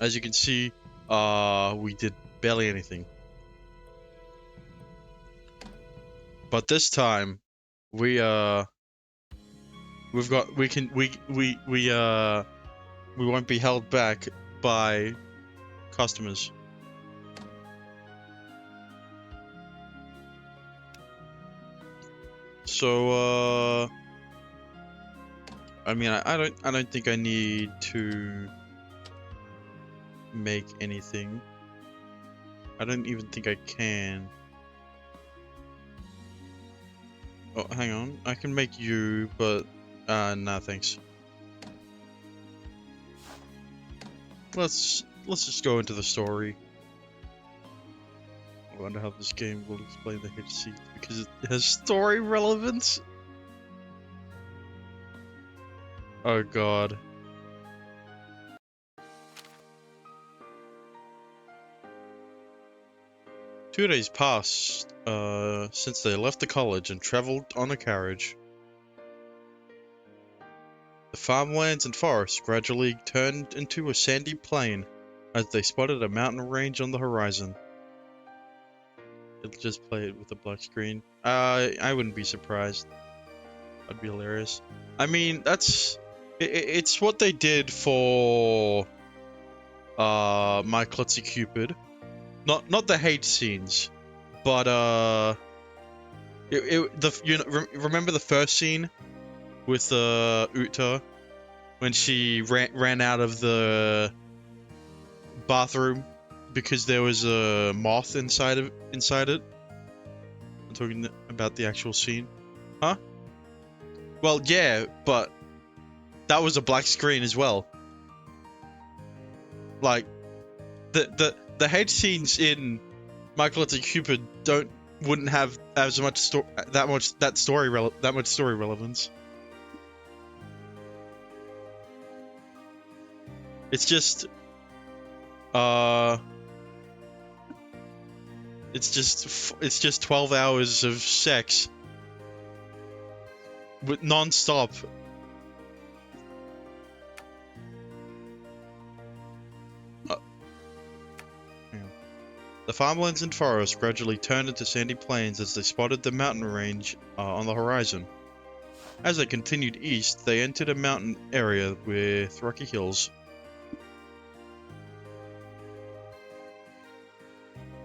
As you can see, we did barely anything. But this time, we won't be held back by customers. So, I mean, I don't think I need to make anything. I don't even think I can. Oh, hang on. I can make you, but nah, thanks. Let's just go into the story. I wonder how this game will explain the HC because it has story relevance. Oh god. Two days passed since they left the college and traveled on a carriage. The farmlands and forests gradually turned into a sandy plain as they spotted a mountain range on the horizon. It'll just play it with a black screen. I wouldn't be surprised. That'd be hilarious. I mean, it's what they did for My Klutzy Cupid. Not the hate scenes, but remember the first scene with Uta when she ran out of the bathroom because there was a moth inside it. I'm talking about the actual scene, huh? Well, yeah, but that was a black screen as well. Like the hate scenes in My Klutzy Cupid wouldn't have as much story relevance. It's just it's just 12 hours of sex with non-stop. The farmlands and forests gradually turned into sandy plains as they spotted the mountain range on the horizon. As they continued east, they entered a mountain area with rocky hills.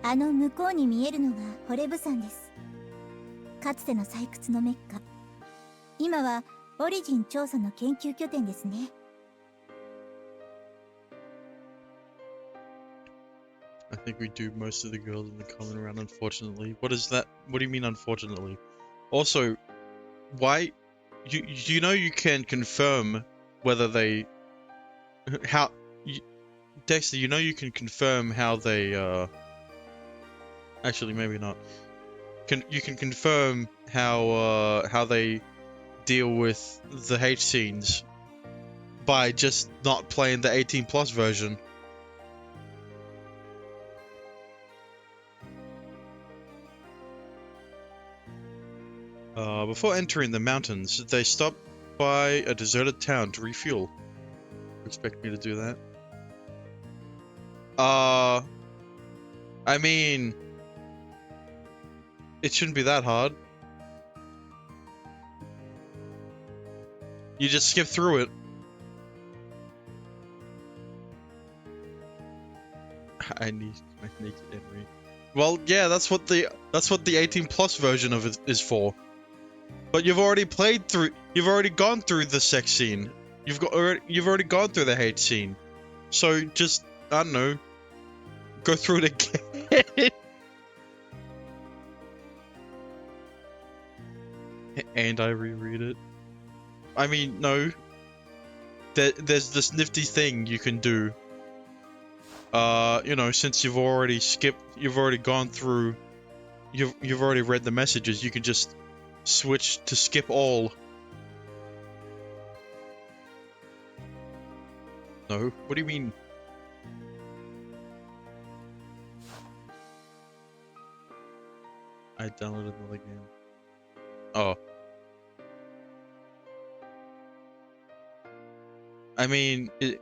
あの向こうに見えるのがホレブ山です。かつての採掘のメッカ。今はオリジン調査の研究拠点ですね。I think we do most of the girls in the common round, unfortunately. What is that? What do you mean, unfortunately? Also, why? You know you can confirm whether they... Dexter, you know you can confirm how they, Actually, maybe not. You can confirm how they deal with the hate scenes by just not playing the 18+ version. Before entering the mountains, they stopped by a deserted town to refuel. Expect me to do that? I mean, it shouldn't be that hard. You just skip through it. I need my naked Henry. Well, yeah, that's what the 18+ version of it is for. But you've already gone through the sex scene. You've already gone through the hate scene. So just, I don't know, go through it again. And I reread it. I mean, no. There's this nifty thing you can do. You know, since you've already gone through, you've already read the messages, you can just switch to skip all. No? What do you mean? I downloaded another game. Oh. I mean, the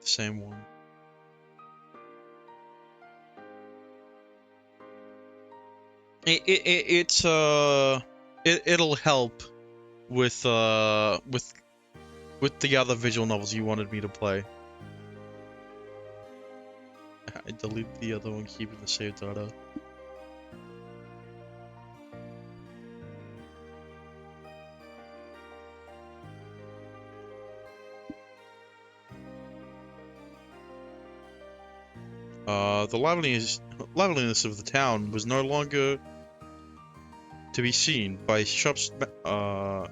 same one. It'll help with the other visual novels you wanted me to play. I delete the other one, keeping the saved data. The liveliness of the town was no longer to be seen by shops. But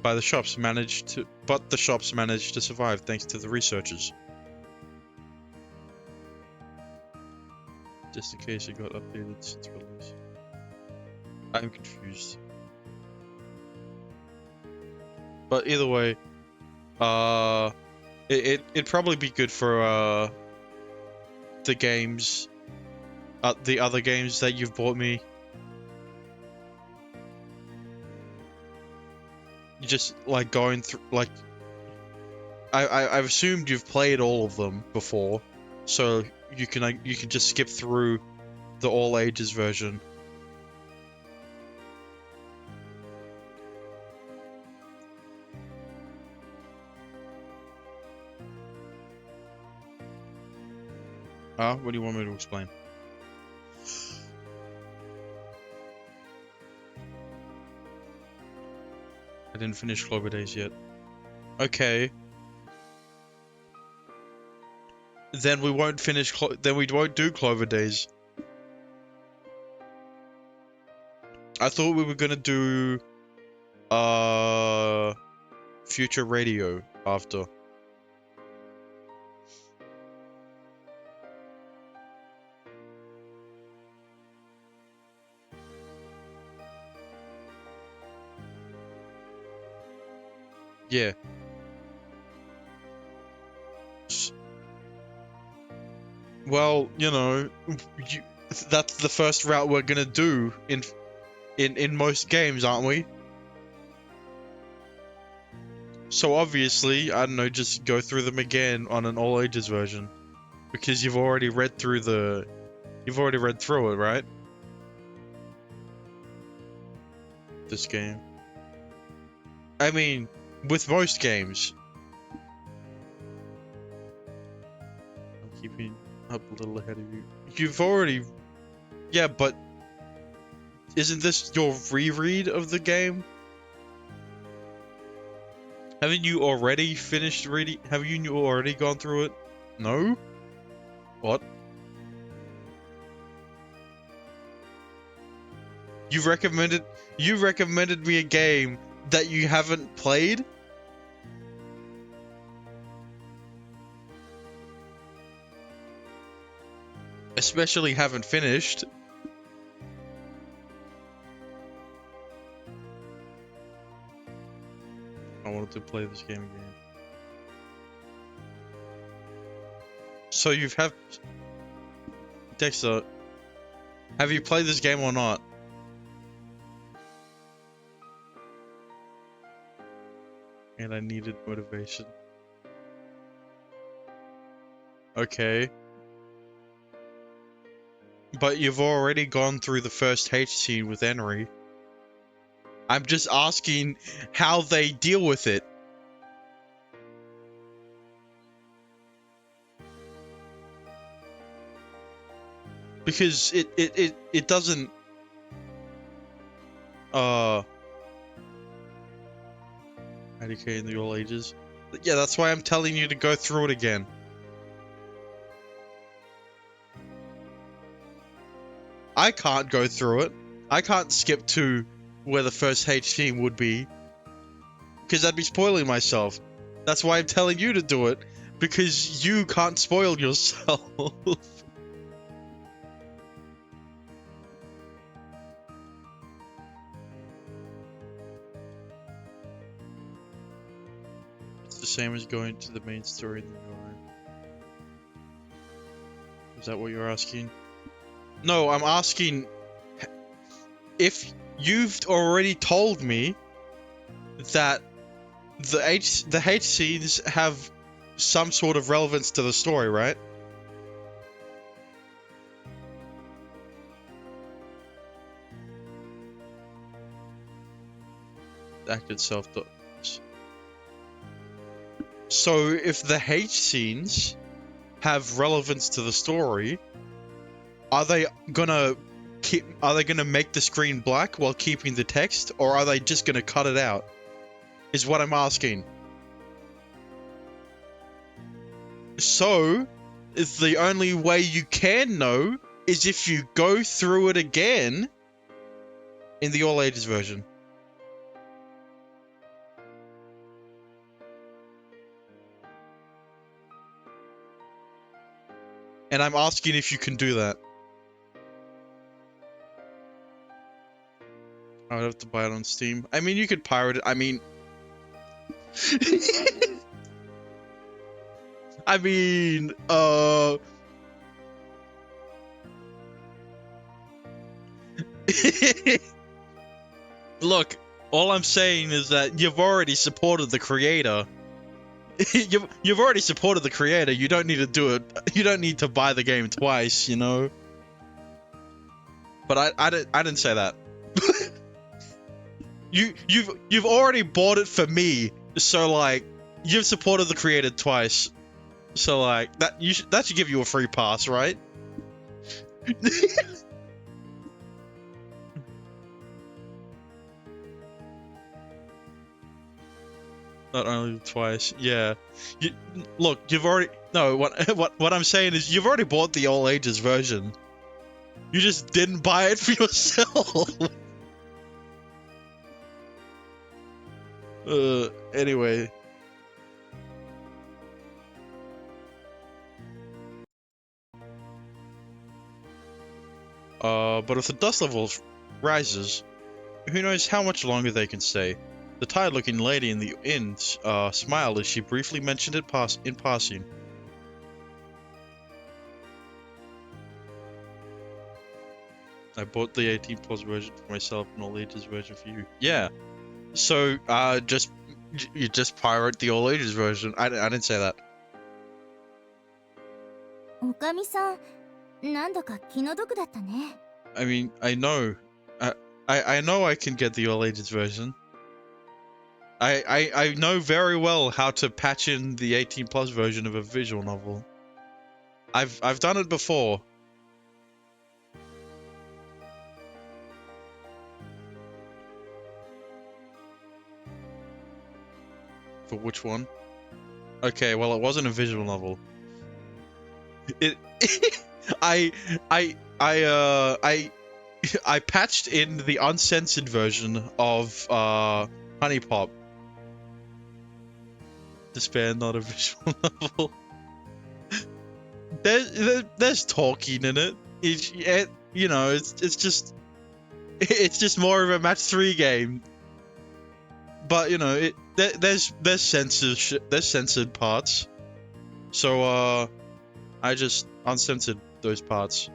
the shops managed to survive thanks to the researchers. Just in case it got updated since release. I'm confused. But either way, it'd probably be good for the games, the other games that you've bought me. You just like going through, like, I've assumed you've played all of them before, so you can just skip through the all ages version. What do you want me to explain? I didn't finish Clover Days yet. Okay. Then we won't finish. Then we won't do Clover Days. I thought we were gonna do Future Radio after. Yeah. Well, you know, that's the first route we're gonna do in most games, aren't we? So obviously, I don't know, just go through them again on an all ages version, because you've already read through it, right? This game. I mean, with most games. I'm keeping up a little ahead of you. You've already... Yeah, but... Isn't this your reread of the game? Haven't you already finished reading? Have you already gone through it? No? What? You recommended me a game that you haven't played? Especially haven't finished. I wanted to play this game again. So Dexter, have you played this game or not? And I needed motivation. Okay. But you've already gone through the first H scene with Henry. I'm just asking how they deal with it. Because it doesn't... IDK in the all ages. Yeah, that's why I'm telling you to go through it again. I can't go through it. I can't skip to where the first H scene would be. Because I'd be spoiling myself. That's why I'm telling you to do it. Because you can't spoil yourself. It's the same as going to the main story in the UI. Is that what you're asking? No, I'm asking if you've already told me that the H scenes have some sort of relevance to the story, right? act itself does. So if the H scenes have relevance to the story, are they gonna make the screen black while keeping the text, or are they just gonna cut it out? Is what I'm asking. So, if the only way you can know is if you go through it again in the all ages version. And I'm asking if you can do that. I would have to buy it on Steam. I mean, you could pirate it. I mean... I mean, Look, all I'm saying is that you've already supported the creator. You've already supported the creator. You don't need to do it. You don't need to buy the game twice, you know. But I didn't say that. You've already bought it for me, so like you've supported the creator twice. So like that should give you a free pass, right? Not only twice, yeah. Look, you've already what I'm saying is you've already bought the all ages version. You just didn't buy it for yourself. Anyway. But if the dust level rises, who knows how much longer they can stay. The tired-looking lady in the inn smiled as she briefly mentioned it in passing. I bought the 18 plus version for myself and all ages version for you. Yeah. So, you just pirate the all ages version. I didn't say that. おかみさん、なんだか気の毒だったね。I mean, I know. I know I can get the all ages version. I know very well how to patch in the 18 plus version of a visual novel. I've done it before. For which one? Okay, well it wasn't a visual novel. I patched in the uncensored version of Honey Pop. Despair, not a visual novel. There's talking in it. You know, it's just more of a match 3 game. But you know, there's censored parts. So I just uncensored those parts.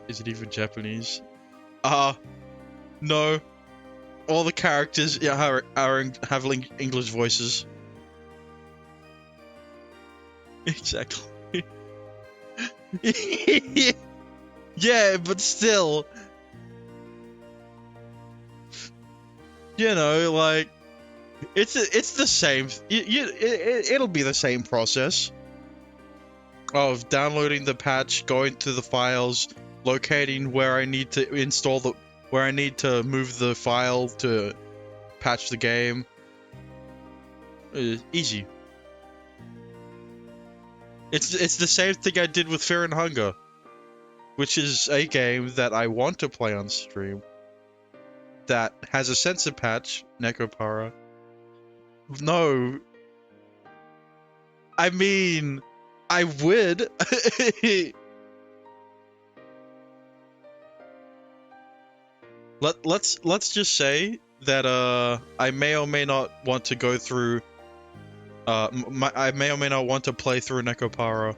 Is it even Japanese? No. All the characters have English voices. Exactly. Yeah, but still. You know, like it's the same. It'll be the same process of downloading the patch, going to the files, locating where I need to install where I need to move the file to patch the game. Easy. It's the same thing I did with Fear and Hunger, which is a game that I want to play on stream that has a censored patch, Nekopara. No. I mean, I would. Let's just say that I may or may not want to go through I may or may not want to play through Nekopara.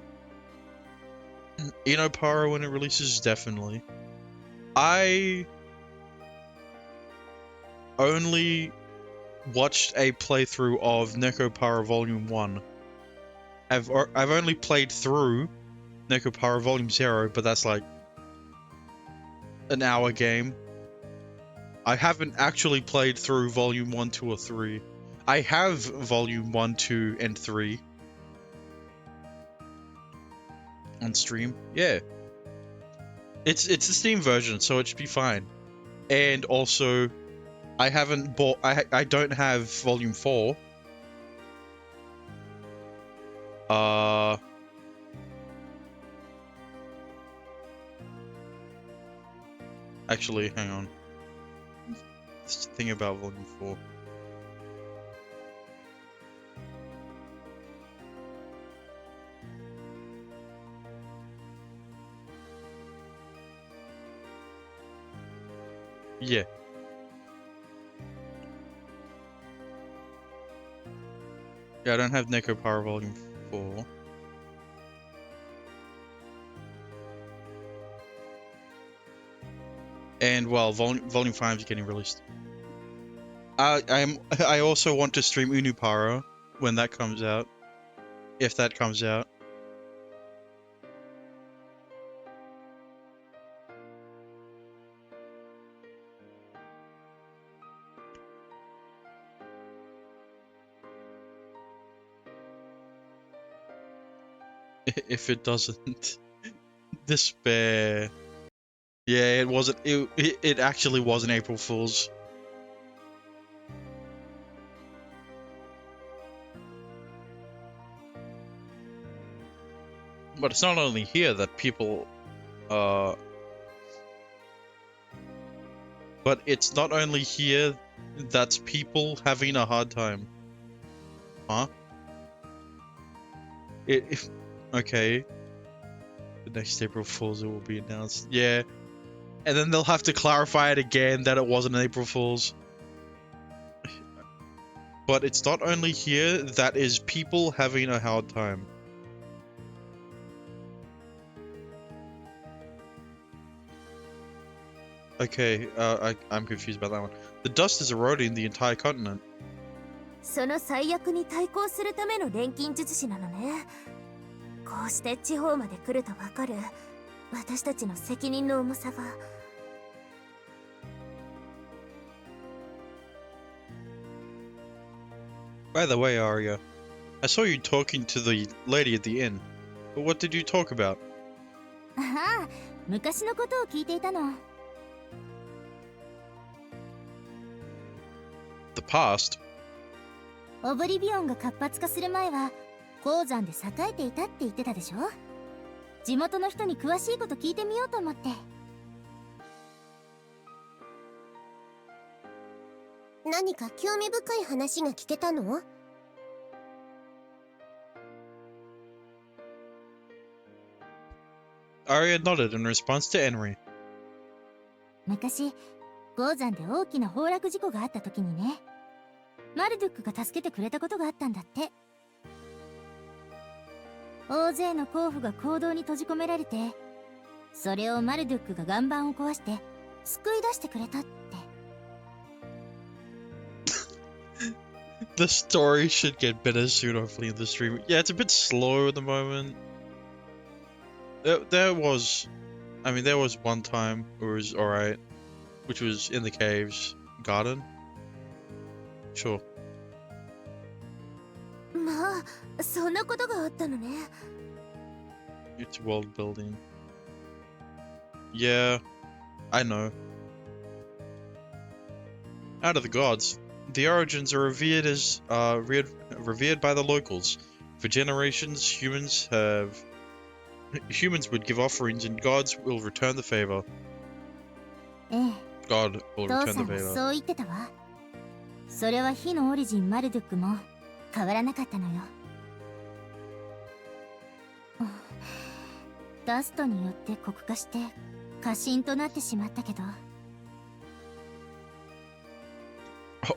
Inopara when it releases, definitely. I only watched a playthrough of Nekopara Volume 1. I've only played through Nekopara Volume 0, but that's like an hour game. I haven't actually played through Volume 1, 2, or 3. I have Volume 1, 2, and 3 on stream. Yeah. It's a Steam version, so it should be fine. And also, I haven't bought... I don't have Volume 4. Actually, hang on. This thing about Volume 4. Yeah. Yeah, I don't have Neko Power Volume 4. And well, Volume 5 is getting released. I also want to stream Unuparo when that comes out. If that comes out. If it doesn't, despair. Yeah, it wasn't. It actually was an April Fool's. But it's not only here that people, but it's not only here that's people having a hard time. Huh? Okay. The next April Fool's it will be announced. Yeah. And then they'll have to clarify it again that it wasn't an April Fool's. But it's not only here that is people having a hard time. Okay, I'm confused about that one. The dust is eroding the entire continent. その最悪に対抗するための錬金術師なのね。こうして地方まで来るとわかる私たちの責任の重さが。By the way, Arya, I saw you talking to the lady at the inn. But what did you talk about? ああ、昔のことを聞いていたの。The past? オブリビオンが活発化する前は鉱山で栄えていたって言ってたでしょ。地元の人に詳しいこと聞いてみようと思って。何か興味深い話が聞けたの？ Arya nodded in response to Henry. 昔、鉱山で大きな崩落事故があった時にね、マルドゥックが助けてくれたことがあったんだって。大勢の鉱夫が坑道に閉じ込められて、それをマルドゥックが岩盤を壊して救い出してくれたって。The story should get better soon, hopefully, in the stream. Yeah, it's a bit slow at the moment. There was one time it was alright, which was in the caves garden. Sure. まあ、そんなことがあったのね。It's world building. Yeah, I know. Out of the gods, the origins are revered by the locals. For generations, humans would give offerings and gods will return the favor. ええ。 God will 父 return さ the んが favor. そう言ってたわ。それは火のオリジンマルドゥックも変わらなかったのよ。ダストによって酷化して過信となってしまったけど。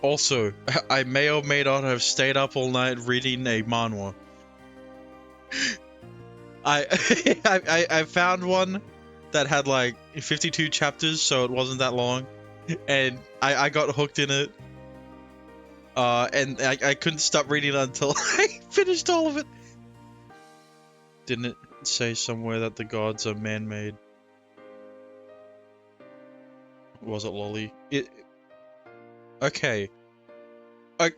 Also, I may or may not have stayed up all night reading a manhwa. I found one that had like 52 chapters, so it wasn't that long, and I got hooked in it. And I couldn't stop reading it until I finished all of it. Didn't it say somewhere that the gods are man-made? Was it lolly? Okay.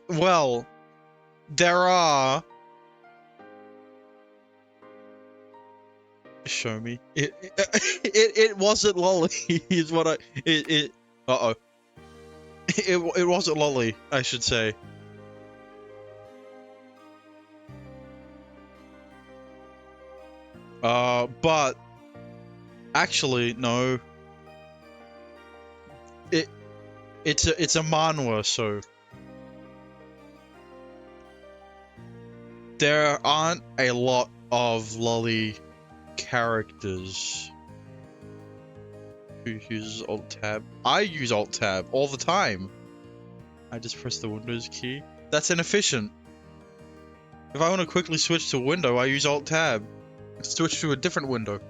Well, there are. Show me. It wasn't lolly. Is what I. Uh oh. It wasn't lolly, I should say. But actually, no. It's a manhwa, so there aren't a lot of lolly characters who uses Alt Tab. I use Alt Tab all the time. I just press the Windows key. That's inefficient. If I want to quickly switch to a window, I use Alt Tab. Switch to a different window.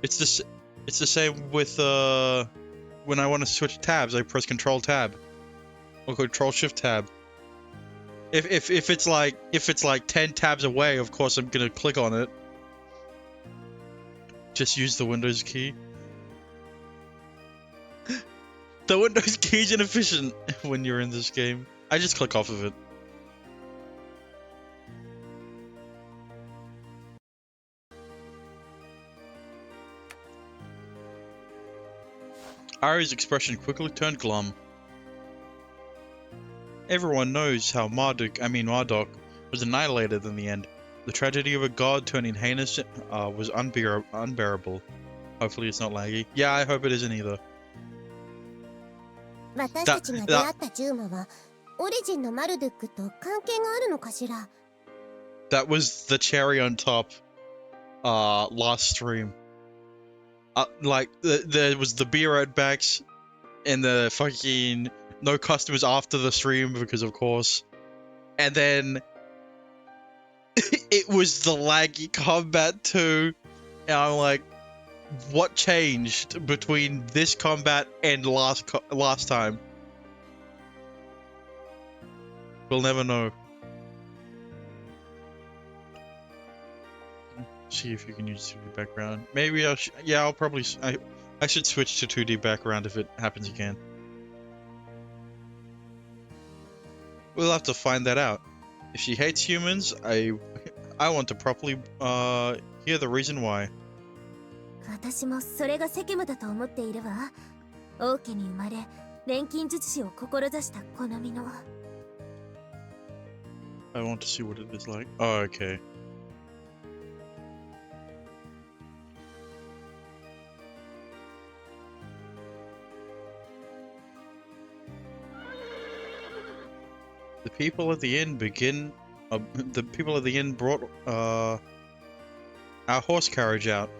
It's the same with when I want to switch tabs, I press Control Tab or Control Shift Tab. If it's like 10 tabs away, of course I'm gonna click on it. Just use the Windows key. The Windows key is inefficient when you're in this game. I just click off of it. Ari's expression quickly turned glum. Everyone knows how Marduk was annihilated in the end. The tragedy of a god turning heinous was unbearable. Hopefully it's not laggy. Yeah, I hope it isn't either. That was the cherry on top last stream. Like, there was the beer at Bex, and the fucking no customers after the stream, because of course. And then, it was the laggy combat too, and I'm like, what changed between this combat and last time? We'll never know. See if you can use 2D background. Maybe I'll probably I should switch to 2D background if it happens again. We'll have to find that out. If she hates humans, I want to properly hear the reason why. I want to see what it is like. Oh, okay. The people at the inn brought our horse carriage out.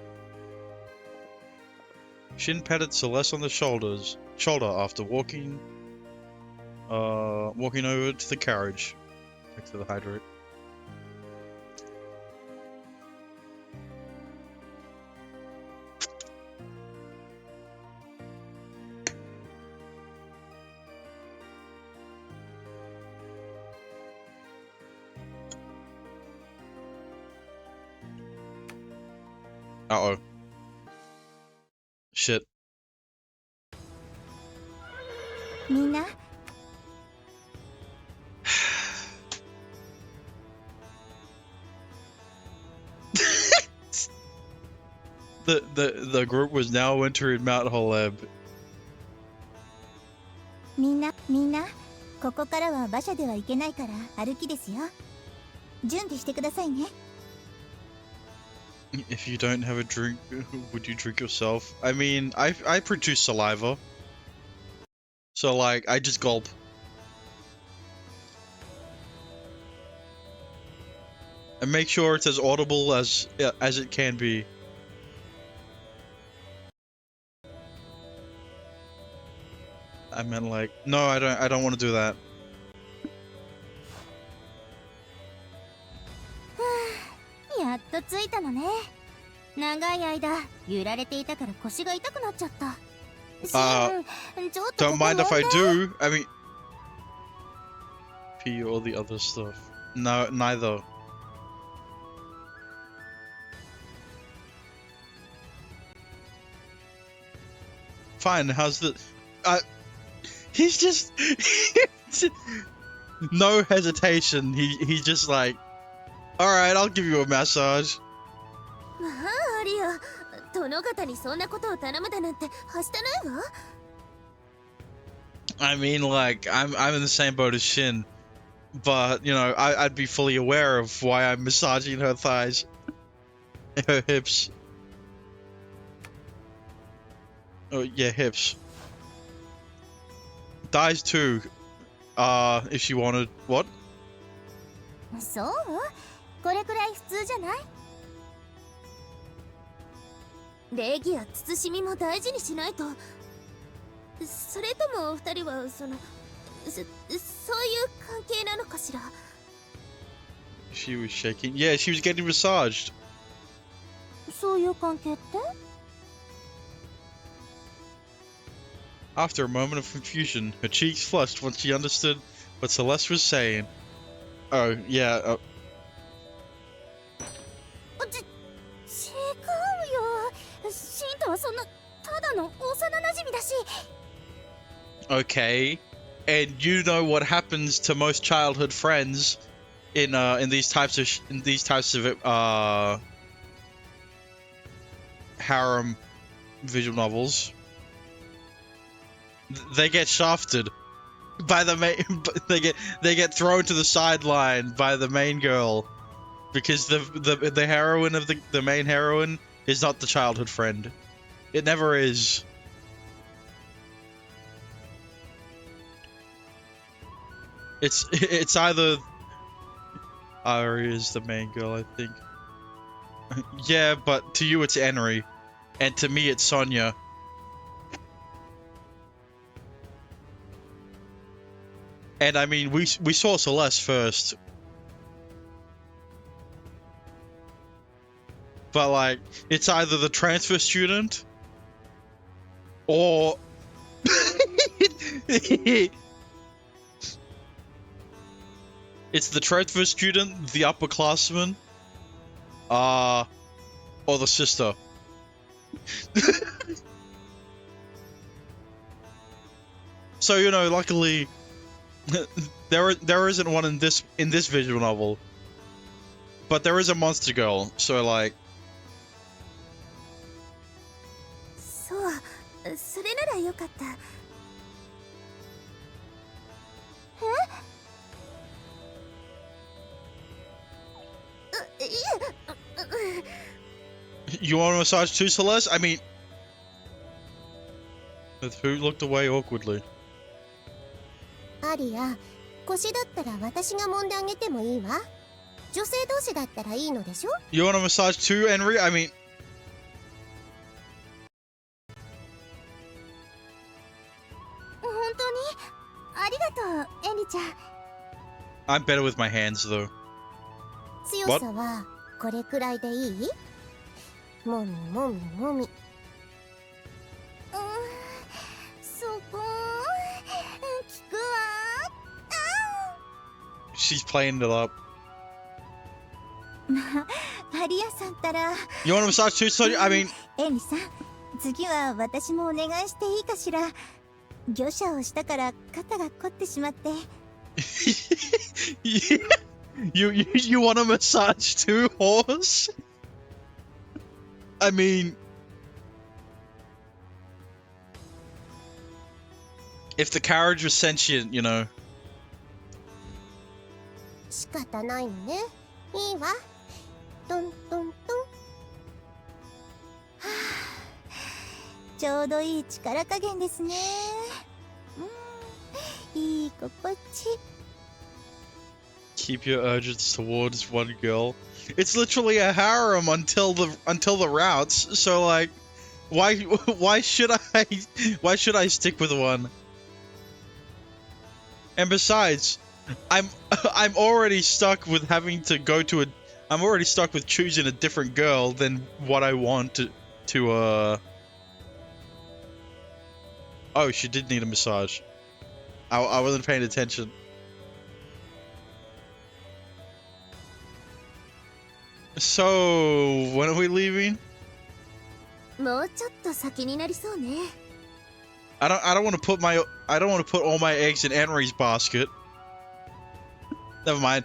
Shin patted Celeste on the shoulder after walking over to the carriage. Back to the hydrate. Uh-oh. Shit. Mina? The group was now entering Mount Holeb. みんな、ここからは馬車では行けないから歩きですよ。準備してくださいね。If you don't have a drink, would you drink yourself? I mean, I produce saliva. So like, I just gulp. And make sure it's as audible as it can be. I meant like, no, I don't want to do that. やっと着いたのね。長い間揺られていたから腰が痛くなっちゃった。Don't mind if I do. I mean, pee all the other stuff. No, neither. fine. How's the? He's just no hesitation. He's just like, all right, I'll give you a massage. まあありよ、殿方にそんなことを頼むだなんてはしたないわ。I mean, like, I'm in the same boat as Shin, but you know, I'd be fully aware of why I'm massaging her thighs, her hips. Oh yeah, hips. Thighs too. If she wanted what? そう？これくらい普通じゃない？礼儀や慎みも大事にしないと。それとも二人はそういう関係なのかしら。She was shaking. Yeah, she was getting massaged. そういう関係って？ After a moment of confusion, her cheeks flushed once she understood what Celeste was saying. Oh, yeah. 違うよ。シンとはそんなただの幼馴染だし。Okay. And you know what happens to most childhood friends in these types of harem visual novels. They get shafted by the main. They get thrown to the sideline by the main girl because the heroine of the main heroine is not the childhood friend. It never is. It's either Ari is the main girl, I think. Yeah, but to you it's Enri, and to me it's Sonya. And I mean, we saw Celeste first. But like, it's either the transfer student or it's the transfer student, the upperclassman, or the sister. So, you know, luckily there isn't one in this visual novel. But there is a monster girl, so like そう、それならよかった。You want a massage too, Celeste? I mean, who looked away awkwardly? アリア、腰だったら私が揉んであげてもいいわ。女性同士だったらいいのでしょ？ You want a massage too, Henry? I mean, 本当にありがとう、エリちゃん。 I'm better with my hands though. 強さはこれくらいでいい？もみもみもみ。そこ、効くわ。She's playing it up. まあ、アリアさんったら。You want a massage too, Sonya? I mean, エリさん、次は私もお願いしていいかしら。御者をしたから肩が凝ってしまって。you want a massage too, horse? I mean, if the carriage was sentient, you know. 仕方ないのね。いいわ。トントントン。はあ、ちょうどいい力加減ですね。いい心地。Keep your urges towards one girl. It's literally a harem until the routes. So like, why should I stick with one? And besides, I'm already stuck with having to go to I'm already stuck with choosing a different girl than what I want to Oh, she did need a massage. I wasn't paying attention. So, when are we leaving? もうちょっと先になりそうね。I don't want to put all my eggs in Henry's basket. Never mind.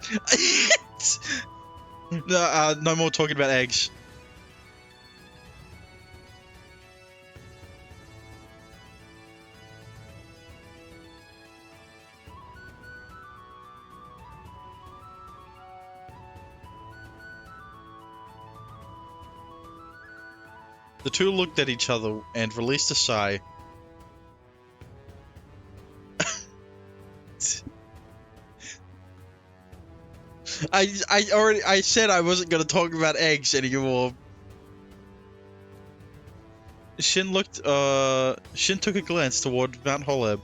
No, no more talking about eggs. The two looked at each other and released a sigh. I said I wasn't gonna talk about eggs anymore. Shin took a glance toward Mount Holeb,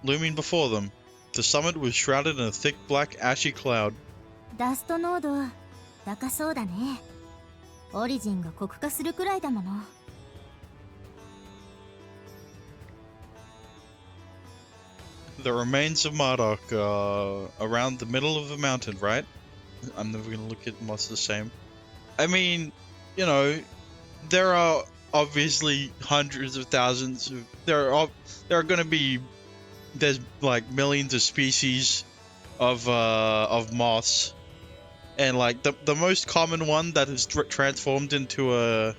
looming before them. The summit was shrouded in a thick black ashy cloud. ダスト濃度高そうだね。オリジンが黒化するくらいだもの。The remains of Marduk around the middle of the mountain, right? I'm never gonna look at moths the same. I mean, you know, there are obviously hundreds of thousands of there are gonna be there's like millions of species of moths, and like the most common one that is transformed into a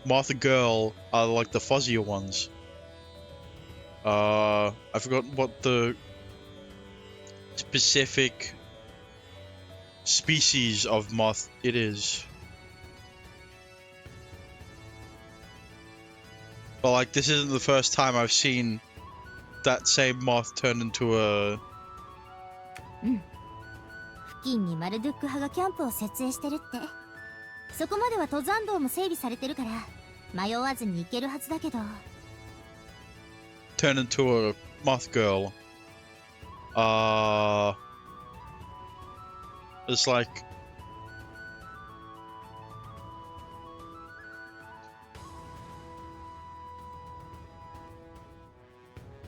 moth girl are like the fuzzier ones. I forgot what the specific species of moth it is. But like, this isn't the first time I've seen that same moth turn into a... 付近にマルドゥック派がキャンプを設営してるって。そこまでは登山道も整備されてるから迷わずに行けるはずだけど。turn into a moth girl. It's like...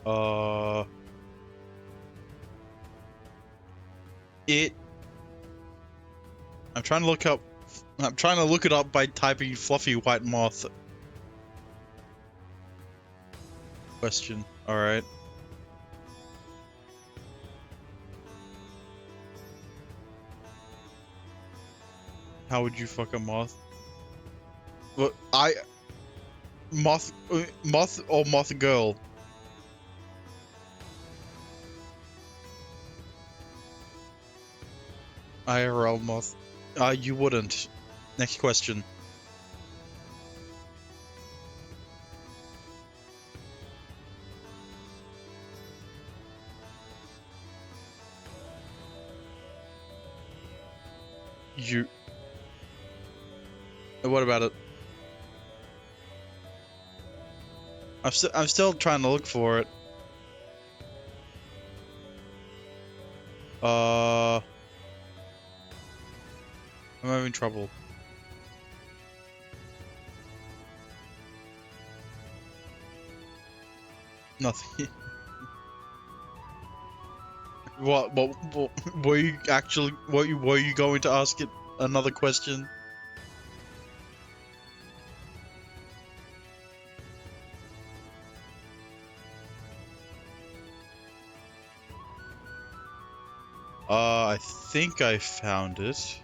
I'm trying to look it up by typing fluffy white moth. Question. Alright. How would you fuck a moth? Well, moth or moth girl? IRL moth. You wouldn't. Next question. What about it? I'm still trying to look for it. I'm having trouble. Nothing. What were you actually? Were you going to ask it another question? I think I found it.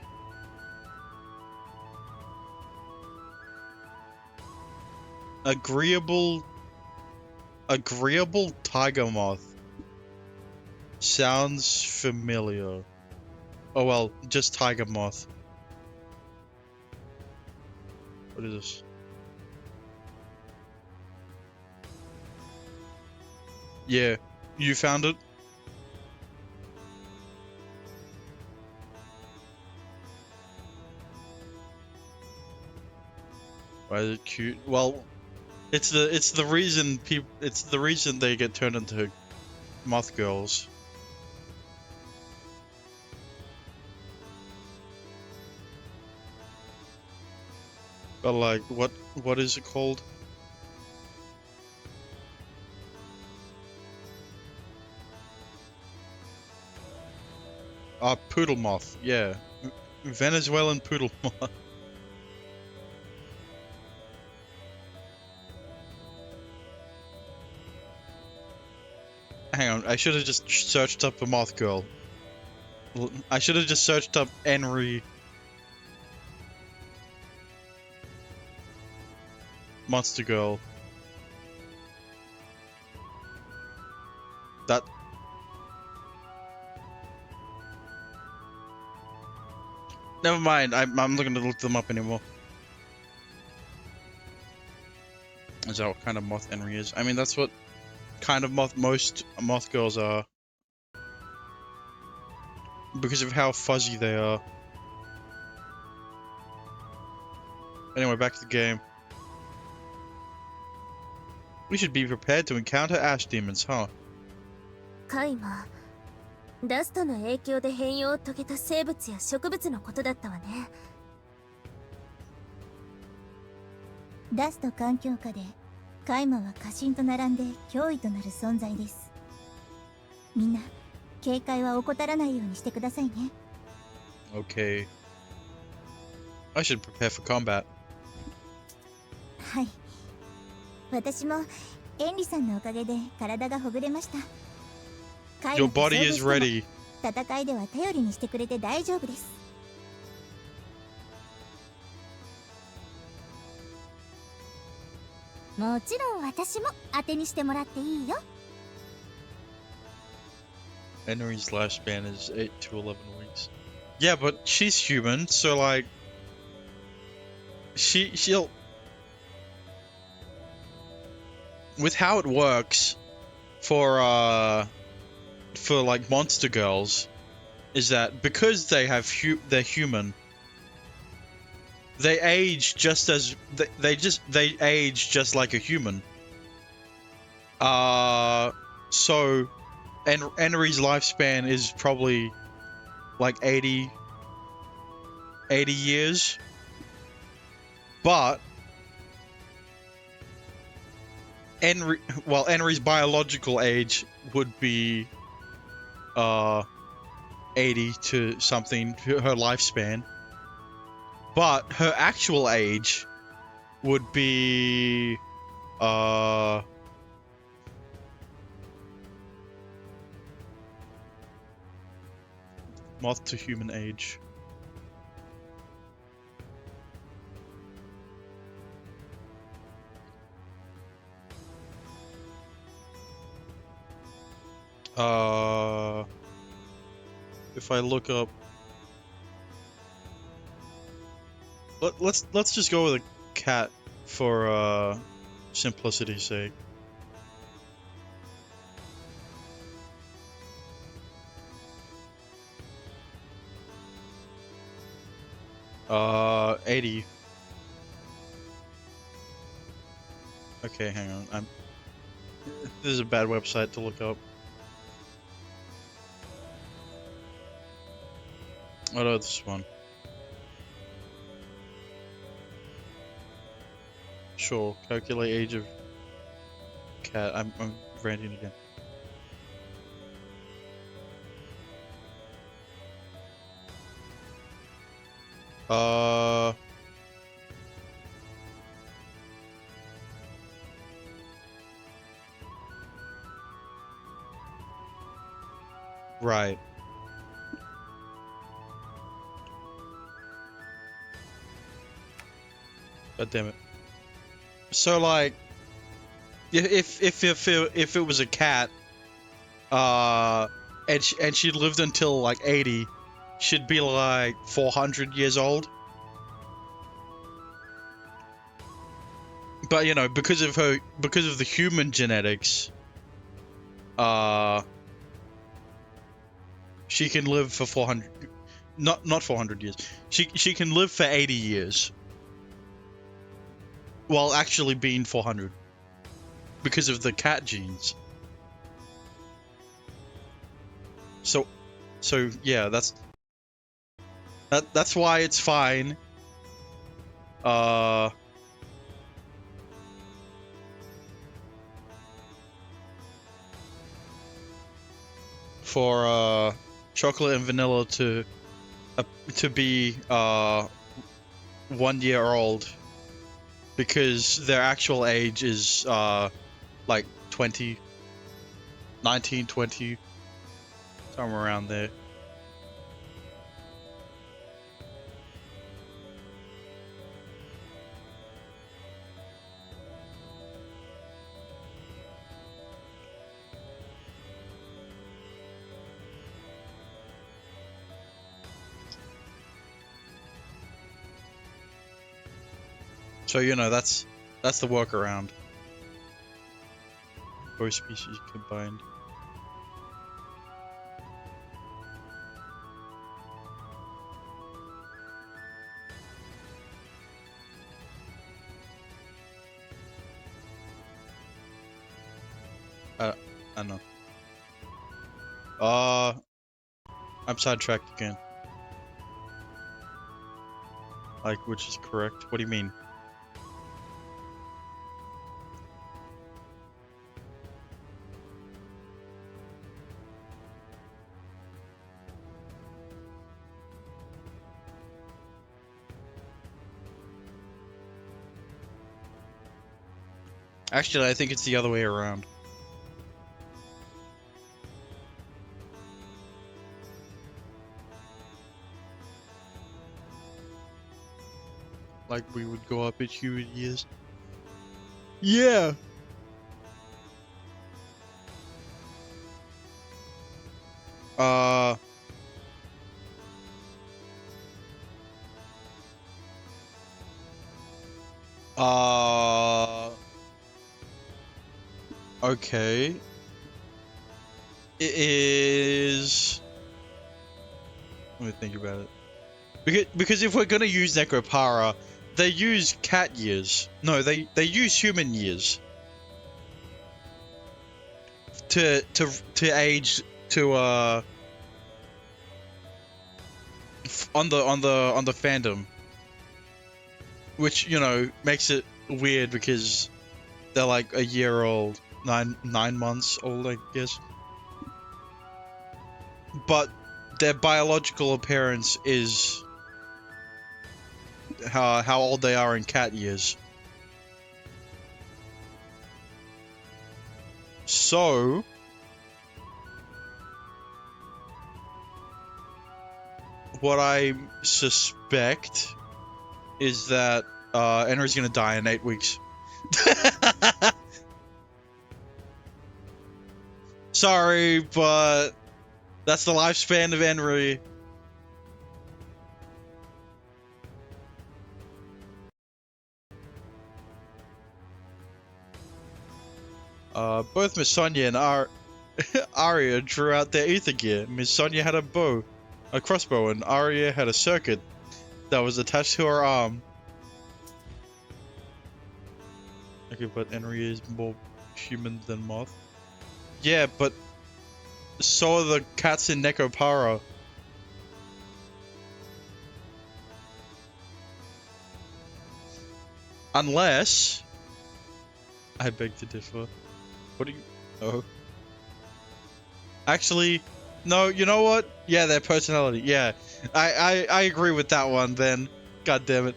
Agreeable tiger moth. Sounds familiar. Oh well, just tiger moth. What is this? Yeah, you found it? Why is it cute? Well, it's the reason they get turned into moth girls. But like, what is it called? Poodle moth. Yeah, Venezuelan poodle moth. I should have just searched up a moth girl. I should have just searched up Henry Monster Girl. That... Never mind, I'm not gonna look them up anymore. Is that what kind of moth Henry is? I mean, that's what kind of moth most moth girls are. Because of how fuzzy they are. Anyway, back to the game. We should be prepared to encounter ash demons, huh? カイはダストの影響で変容を遂げた生物や植物のことだったわね。ダスト環境下でカイマは家臣と並んで脅威となる存在です。みんな警戒は怠らないようにしてくださいね。Okay. I should prepare for combat. はい。私もエンリさんのおかげで体がほぐれました。Your body is ready. 戦いでは頼りにしてくれて大丈夫です。もちろん私も当てにしてもらっていいよ。Henry's lifespan is 8 to 11 weeks. Yeah, but she's human, so like she'll with how it works for like monster girls is that because they have they're human, they age just as they age just like a human. So Henry's lifespan is probably like 80 years, but Henry's biological age would be 80 to something, her lifespan, but her actual age would be moth to human age. If I look up, let's just go with a cat for simplicity's sake. Uh, 80. Okay, hang on. This is a bad website to look up. Oh no, this one. Sure, calculate age of cat. I'm ranting again. Right. God damn it. So like, if it was a cat, and she lived until like 80, she'd be like 400 years old. But you know, because of the human genetics, she can live for 400, not 400 years. She can live for 80 years. While actually being 400. Because of the cat genes. So yeah, that's why it's fine. For chocolate and vanilla to be 1 year old, because their actual age is like 20. 19, 20, somewhere around there. So, you know, that's the workaround. Both species combined. I don't know. I'm sidetracked again. Like, which is correct? What do you mean? Actually, I think it's the other way around. Like, we would go up in human years. Yeah! Okay. It is... Let me think about it. Because if we're gonna use Necropara, they use cat years. No, they use human years. To age to on the fandom, which, you know, makes it weird because they're like a year old, nine months old, I guess. But their biological appearance is how old they are in cat years. So what I suspect is that Henry's gonna die in 8 weeks. Sorry, but that's the lifespan of Henry. Both Miss Sonia and Arya drew out their ether gear. Miss Sonia had a crossbow, and Arya had a circuit that was attached to her arm. Okay, but Henry is more human than Moth. Yeah, but so are the cats in Necropara. Unless... I beg to differ. What do you... Oh. Actually, no, you know what? Yeah, their personality, yeah. I agree with that one then. God damn it.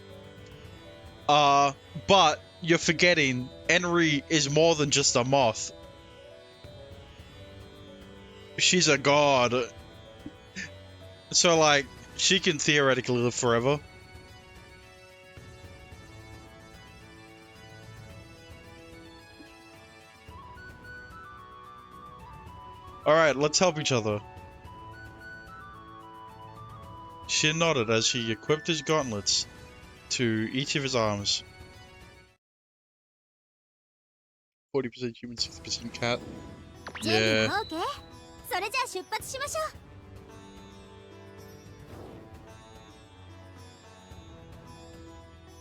But you're forgetting Henry is more than just a moth. She's a god. So, like, she can theoretically live forever. Alright, let's help each other. Shin nodded as he equipped his gauntlets to each of his arms. 40% human, 60% cat. Yeah.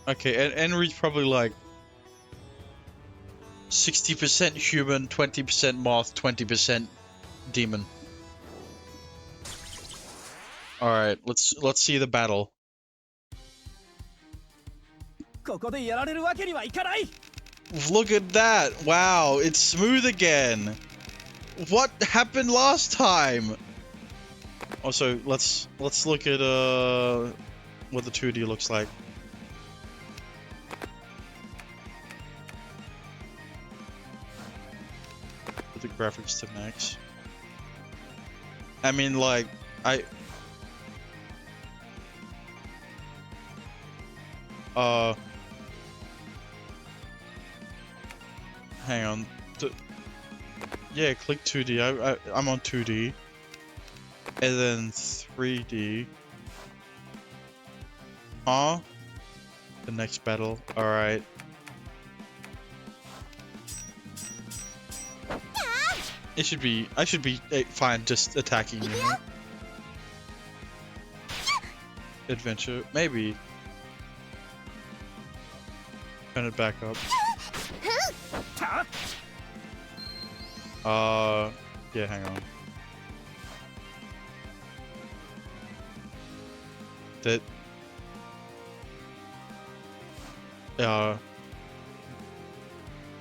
Okay, and Henry's probably like 60% human, 20% moth, 20% demon. Alright, let's see the battle. Look at that! Wow, it's smooth again! What happened last time? Also, let's look at what the 2D looks like. With the graphics to max. I mean, like, hang on. Yeah, click 2D. I'm on 2D. And then 3D. Huh? The next battle. Alright. I should be fine just attacking you. Adventure. Maybe. Turn it back up. Yeah, hang on. That...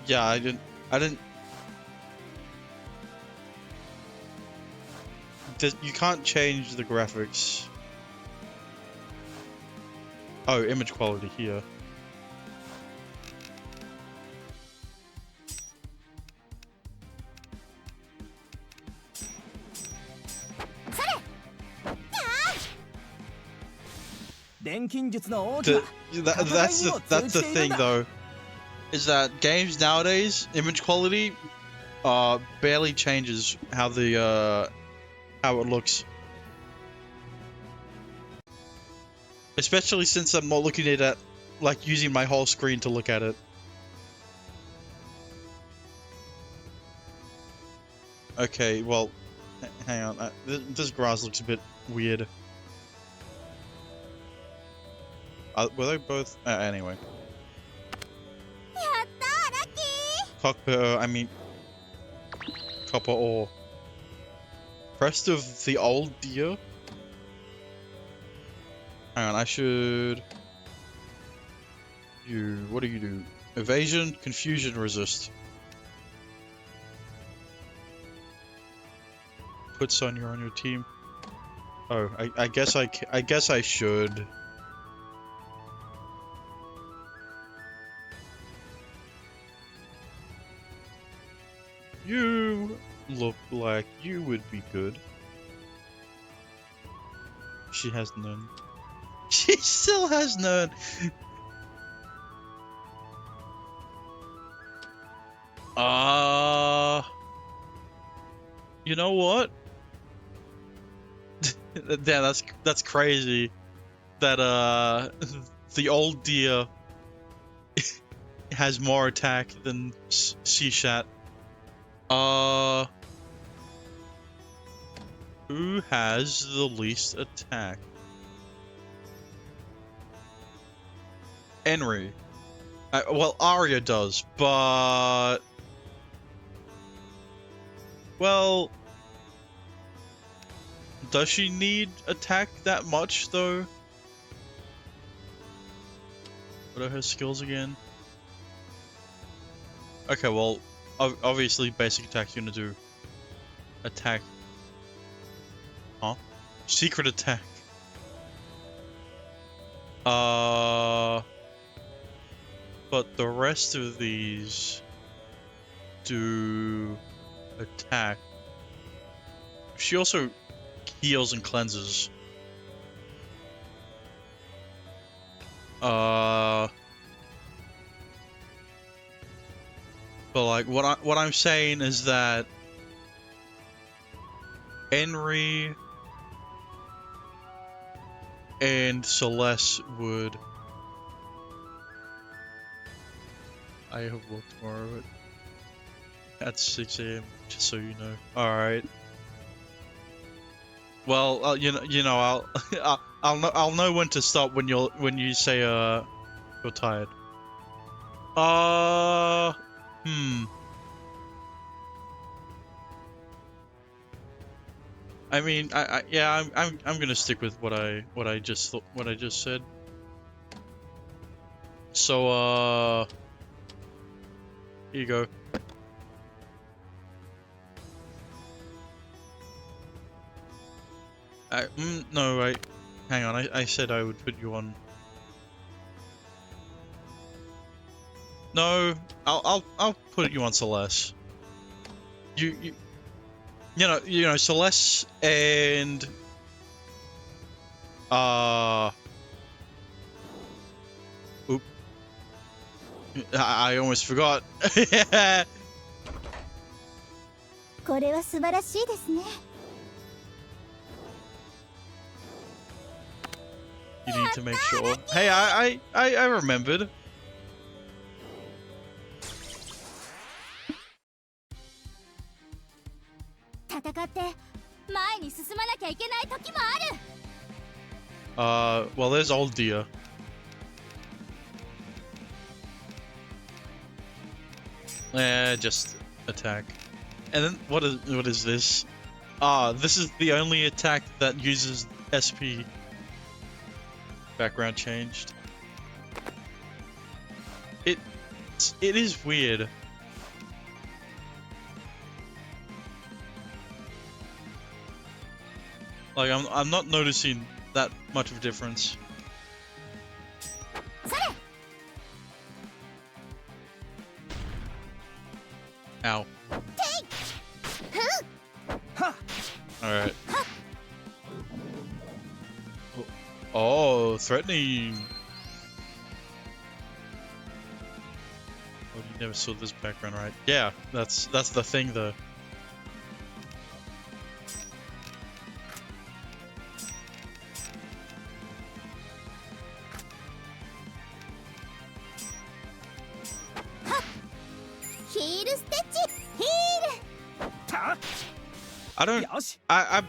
Yeah, I didn't... You can't change the graphics. Oh, image quality here. That's the thing though, is that games nowadays image quality barely changes how it looks. Especially since I'm not looking at it like using my whole screen to look at it. Okay, well, hang on. This grass looks a bit weird. Were they both? Anyway. I mean, copper ore. Crest of the old deer? Hang on, I should... What do you do? Evasion, confusion, resist. Put Sonya on your team. Oh, I guess I should. You look like you would be good. She has none. She still has none. You know what? Yeah, that's crazy. That the old deer has more attack than Shishat. Who has the least attack? Henry. Well, Arya does, but... Well... Does she need attack that much, though? What are her skills again? Okay, well, obviously basic attack's gonna do attack. Huh? Secret attack. But the rest of these do attack. She also heals and cleanses. But like what I'm saying is that Henry and Celeste would... I have work tomorrow at 6 AM, just so you know. Alright. Well, you know, I'll know when to stop when you say you're tired. I mean, yeah, I'm gonna stick with what I just said. So here you go. No, wait. Hang on. I said I would put you on. No, I'll put you on Celeste. you know, Celeste and oop, I almost forgot. これは素晴らしいですね。 You need to make sure. Hey, I remembered. 戦って前に進まなきゃいけない時もある。Well, there's old deer. Just attack. And then what is this? This is the only attack that uses SP. Background changed. It is weird. Like I'm not noticing that much of a difference. Ow. Alright. Oh, threatening. Oh, you never saw this background, right? Yeah, that's the thing though.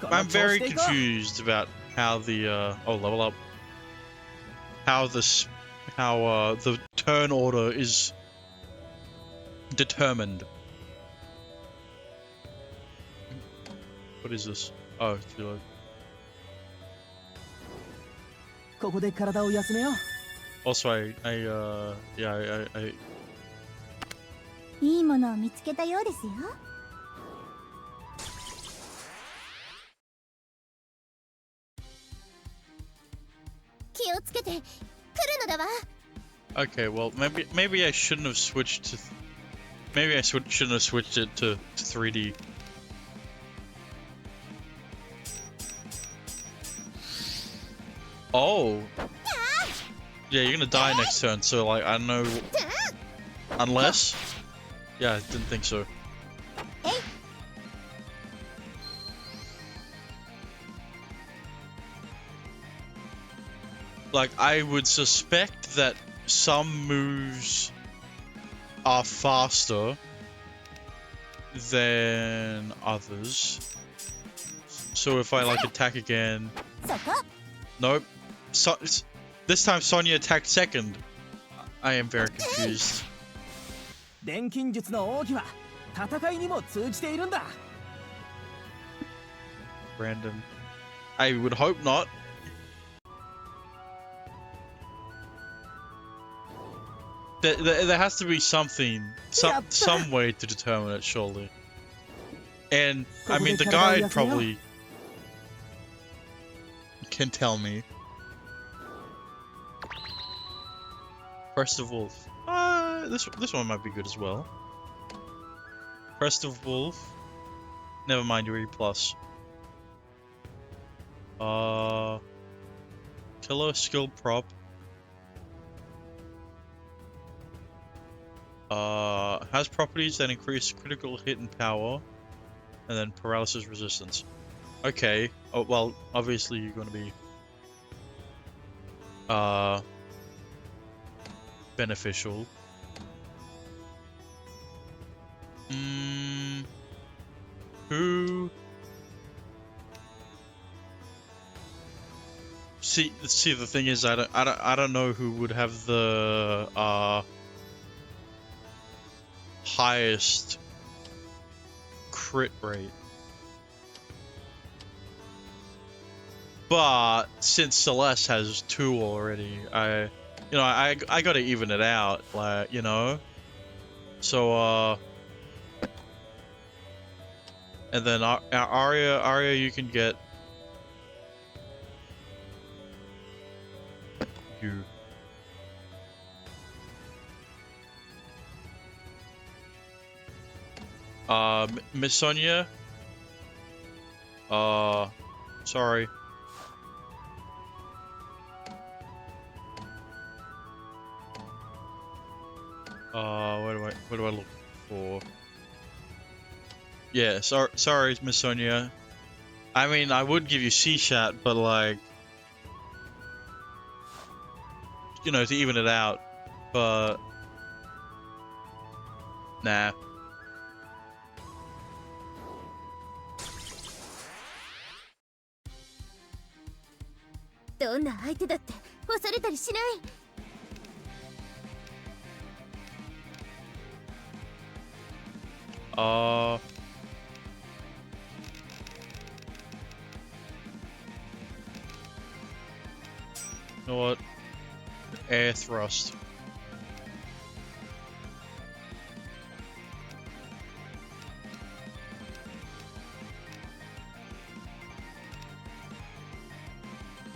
I'm very confused about how the level up. How the turn order is determined. What is this? Oh, it's reload. ここで体を休めよう。 Also, yeah, I いいものを見つけたようですよ。気をつけて来るのだわ。 Okay, well, maybe I shouldn't have switched to. Maybe I shouldn't have switched it to 3D. Oh. Yeah, you're gonna die next turn, so like, I don't know. Unless? Yeah, I didn't think so. Like, I would suspect that some moves are faster than others. So if I like attack again... Nope. So, this time Sonya attacked second. I am very confused. 錬金術の奥義は戦いにも通じているんだ。 Random. I would hope not. There has to be something, some way to determine it, surely. And I mean, the guide probably can tell me. Crest of Wolf. This one might be good as well. Crest of Wolf. Never mind, you're E+. Killer skill prop. Has properties that increase critical hit and power, and then paralysis resistance. Okay. Oh well, obviously you're gonna be beneficial. Who? See, the thing is, I don't know who would have the highest crit rate. But since Celeste has 2 already, I gotta even it out, like, you know. So and then Arya you can get you. Miss Sonia? Sorry. What do I look for? Yeah, sorry, Miss Sonia. I mean, I would give you C-Shat, but like, you know, to even it out, but nah. どんな相手だって恐れたりしない。You know what? Air thrust.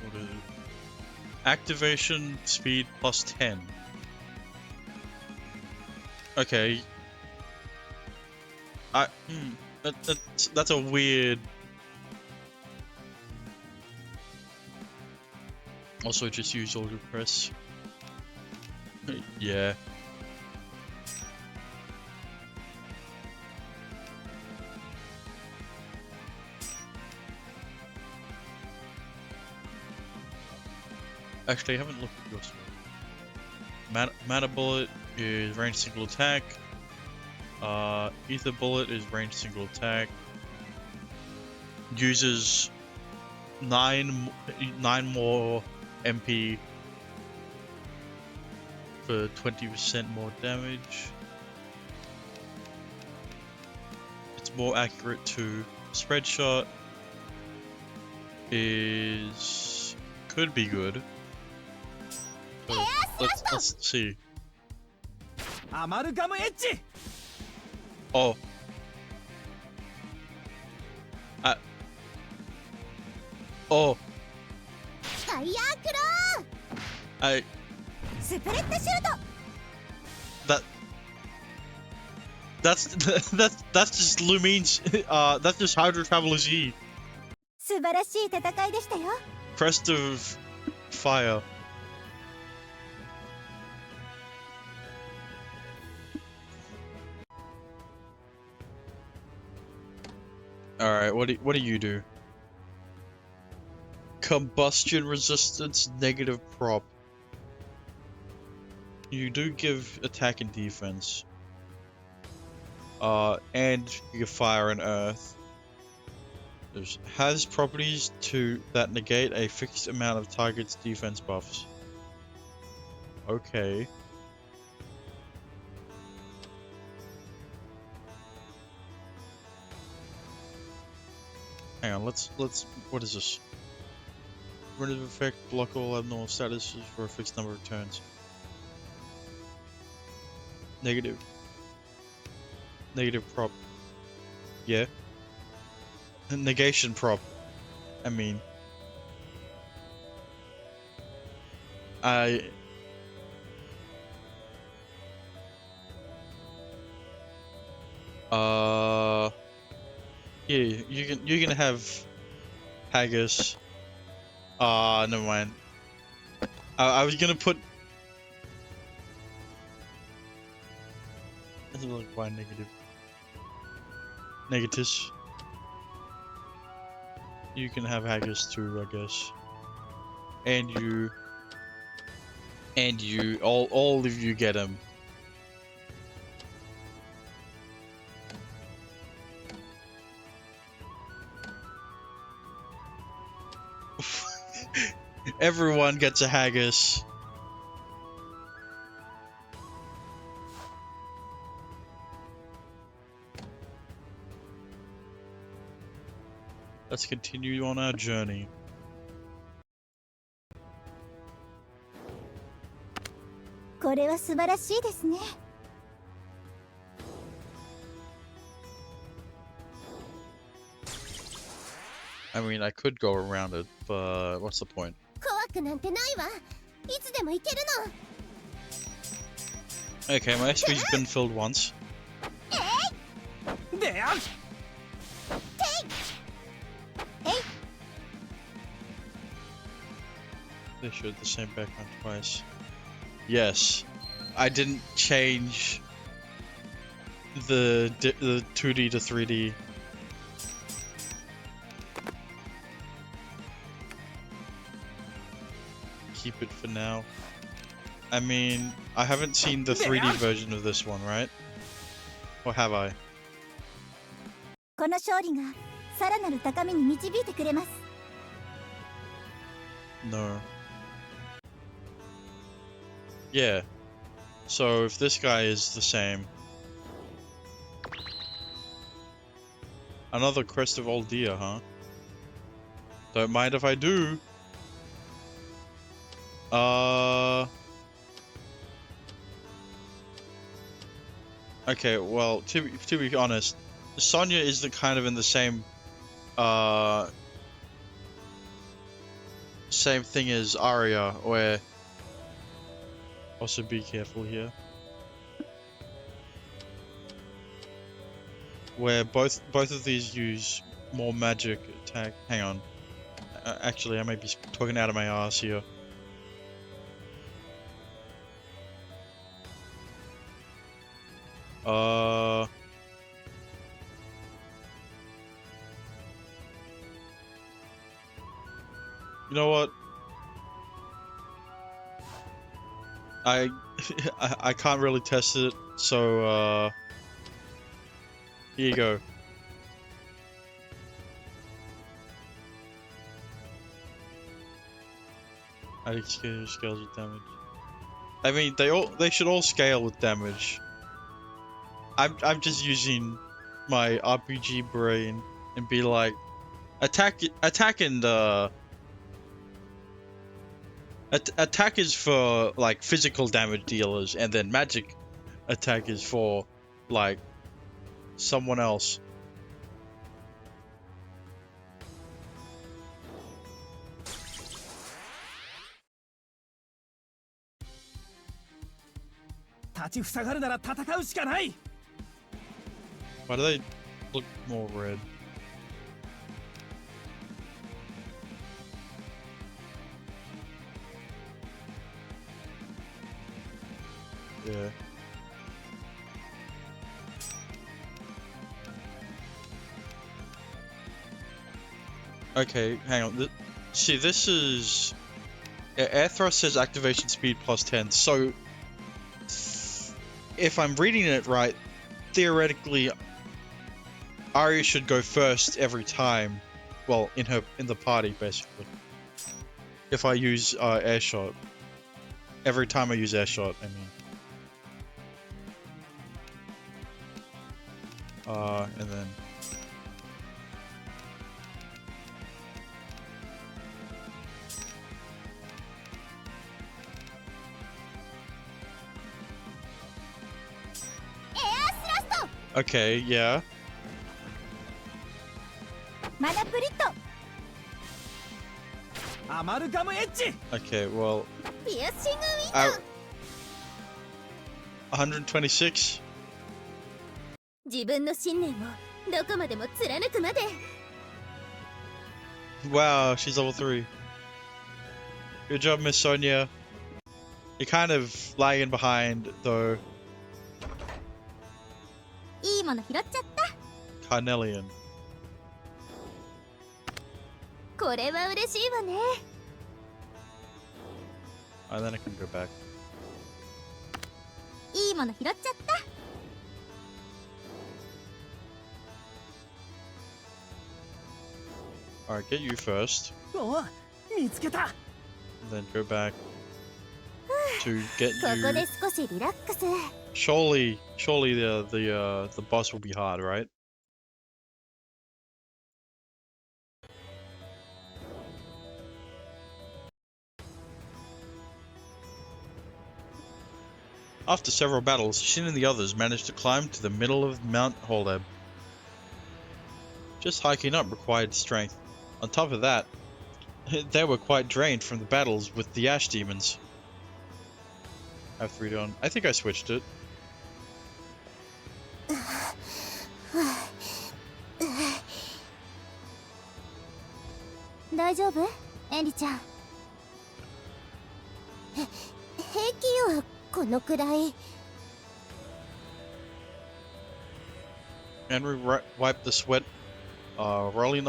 What is it? Activation speed plus 10. Okay. That's a weird. Also, just use auto press. Yeah. Actually, I haven't looked at your sword. Mana bullet is ranged single attack. Ether bullet is ranged single attack. Uses 9 more MP for 20% more damage. It's more accurate too. Spread shot could be good. So let's see. アマルガムエッジ Oh. Oh. ファイヤークロー。スプレッドシュート。That's just Lumine's that's just Hydro Traveler's E. 素晴らしい戦いでしたよ。Crest of Fire. Alright, what do you do? Combustion resistance, negative prop. You do give attack and defense. And you give fire and earth. Has properties that negate a fixed amount of target's defense buffs. Okay. Hang on, let's what is this? Random effect, block all abnormal statuses for a fixed number of turns. Negative prop. Yeah. Negation prop. I mean. Yeah, you can have Haggis. Never mind. I was gonna put. Doesn't look quite negative. Negatus. You can have Haggis too, I guess. And you, all of you get him. Everyone gets a Haggis. Let's continue on our journey. I mean, I could go around it, but what's the point? 怖くなんてないわ。いつでも行けるの。Okay, my SP's been filled once. でである。They showed the same background twice. Yes, I didn't change the 2D to 3D. Keep it for now. I mean, I haven't seen the 3D version of this one, right? Or have I? この勝利がさらなる高みに導いてくれます。 No. Yeah. So if this guy is the same. Another crest of old deer, huh? Don't mind if I do. Okay, well, to be honest, Sonya is the kind of in the same same thing as Arya, where also be careful here. Where both of these use more magic attack. Hang on. Actually, I may be talking out of my ass here. You know what? I can't really test it, so here you go. I think scales with damage. I mean, they should all scale with damage. I'm just using my RPG brain and be like, attack and attack is for like physical damage dealers, and then magic attack is for like someone else. Why do they look more red? Yeah. Okay, hang on. See, this is... Air thrust says activation speed plus 10, so... If I'm reading it right, theoretically, Arya should go first every time. Well, in the party, basically. If I use air shot. Every time I use air shot, I mean. And then... Okay, yeah. Okay, well... 126? 自分の信念をどこまでも貫くまで。 Wow, she's level 3. Good job, Miss Sonya. You're kind of lagging behind, though. いいもの拾っちゃった。 Carnelian. これは嬉しいわね。 And then I can go back. いいもの拾っちゃった。 Alright, get you first. 見つけた。 And then go back to get ここ you. で少しリラックス。 Surely the boss will be hard, right? After several battles, Shin and the others managed to climb to the middle of Mount Holeb. Just hiking up required strength. On top of that, they were quite drained from the battles with the Ash Demons. I have 3 on. I think I switched it. 大丈夫エリちゃん。平気よ、このくらい。Henry wiped the sweat rolling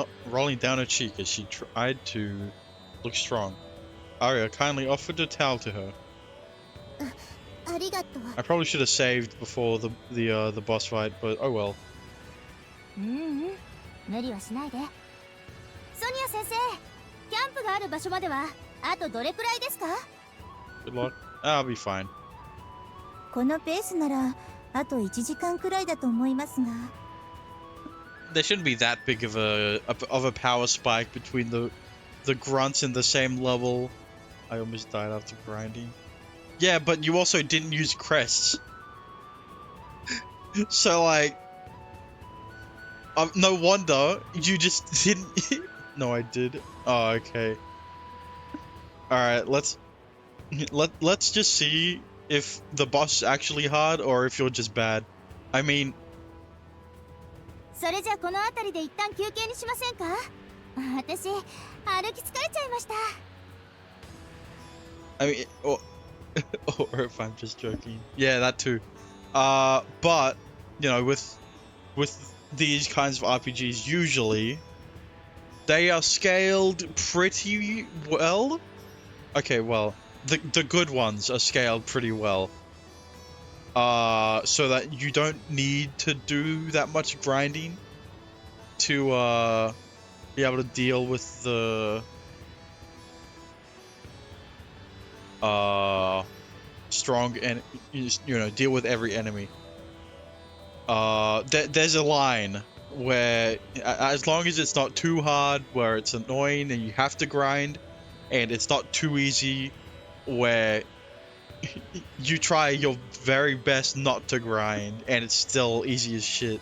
down her cheek as she tried to look strong. Arya kindly offered a towel to her. ありがとう。 I probably should have saved before the boss fight, but oh well. 無理はしないで。ソニア先生、キャンプがある場所まではあとどれくらいですか？ Good luck. I'll be fine. このペースならあと1時間くらいだと思いますが。 There shouldn't be that big of a power spike between the grunts in the same level. I almost died after grinding. Yeah, but you also didn't use crests. So like, no wonder you just didn't. No, I did. Oh, okay. All right, let's just see if the boss is actually hard or if you're just bad. I mean. それじゃこの辺りで一旦休憩にしませんか？私、歩き疲れちゃいました。 I mean, or if I'm just joking. Yeah, that too. But you know, with these kinds of RPGs, usually they are scaled pretty well. Okay, well, the good ones are scaled pretty well. So that you don't need to do that much grinding to be able to deal with the strong and deal with every enemy. There's a line where as long as it's not too hard where it's annoying and you have to grind, and it's not too easy where you try your very best not to grind and it's still easy as shit.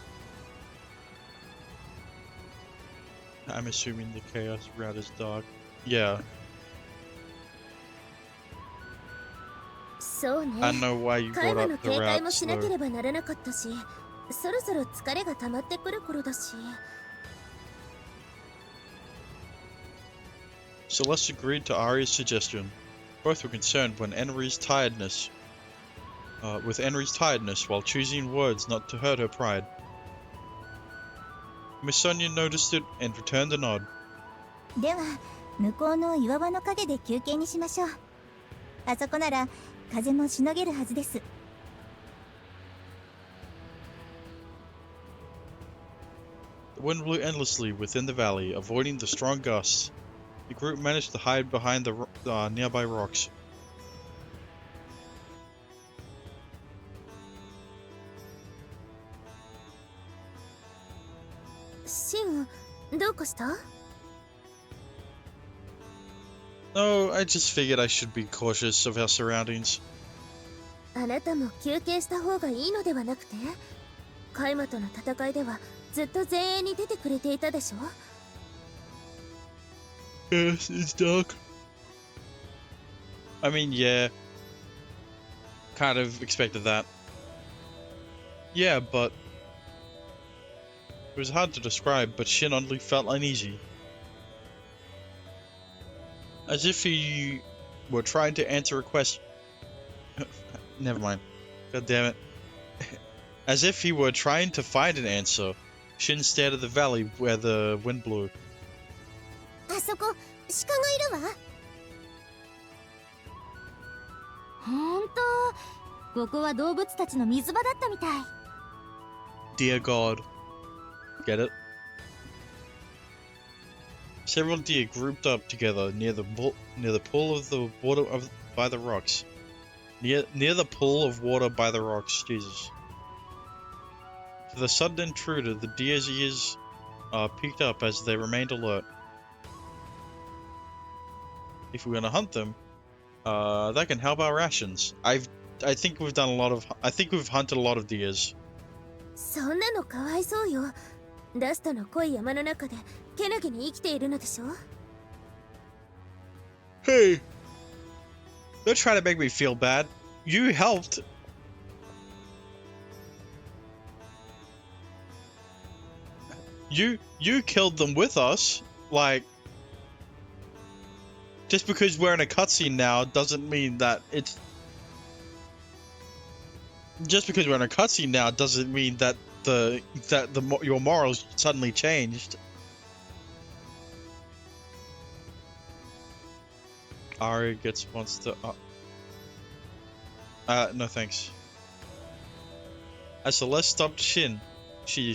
I'm assuming the chaos route is dark. Yeah. そうね。 I don't know why you 海 brought 馬の up the 警戒 route もしなけ slow. ればならなかったし、そろそろ疲れが溜まってくる頃だし。 Celeste agreed to Arya's suggestion. Both were concerned with Enri's tiredness while choosing words not to hurt her pride. Miss Sonia noticed it and returned a nod. では、向こうの岩場の陰で休憩にしましょう。あそこなら風もしのげるはずです。 The wind blew endlessly within the valley, avoiding the strong gusts. The group managed to hide behind the nearby rocks. シン、どうかした？ No, I just figured I should be cautious of our surroundings. あなたも休憩した方がいいのではなくて、カイマとの戦いではずっと前衛に出てくれていたでしょ？ Yes, it's dark. I mean, yeah. Kind of expected that. Yeah, but it was hard to describe, but Shin oddly felt uneasy. As if he were trying to answer a question. Never mind. God damn it. As if he were trying to find an answer, Shin stared at the valley where the wind blew. あそこ、鹿がいるわ。ほんと、ここは動物たちの水場だったみたい。 Dear God. Get it? Several deer grouped up together near the pool of the water by the rocks. Near the pool of water by the rocks. Jesus. To the sudden intruder, the deer's ears peaked up as they remained alert. If we're gonna hunt them, that can help our rations. I think we've done a lot of. I think we've hunted a lot of deers. そんなのかわいそうよ。ダストの濃い山の中でけなげに生きているのでしょ？ Hey, don't try to make me feel bad. You helped. You killed them with us. Like, Just because we're in a cutscene now doesn't mean that it's... Just because we're in a cutscene now doesn't mean that your morals suddenly changed. Ari wants to... no thanks. As Celeste stopped Shin, she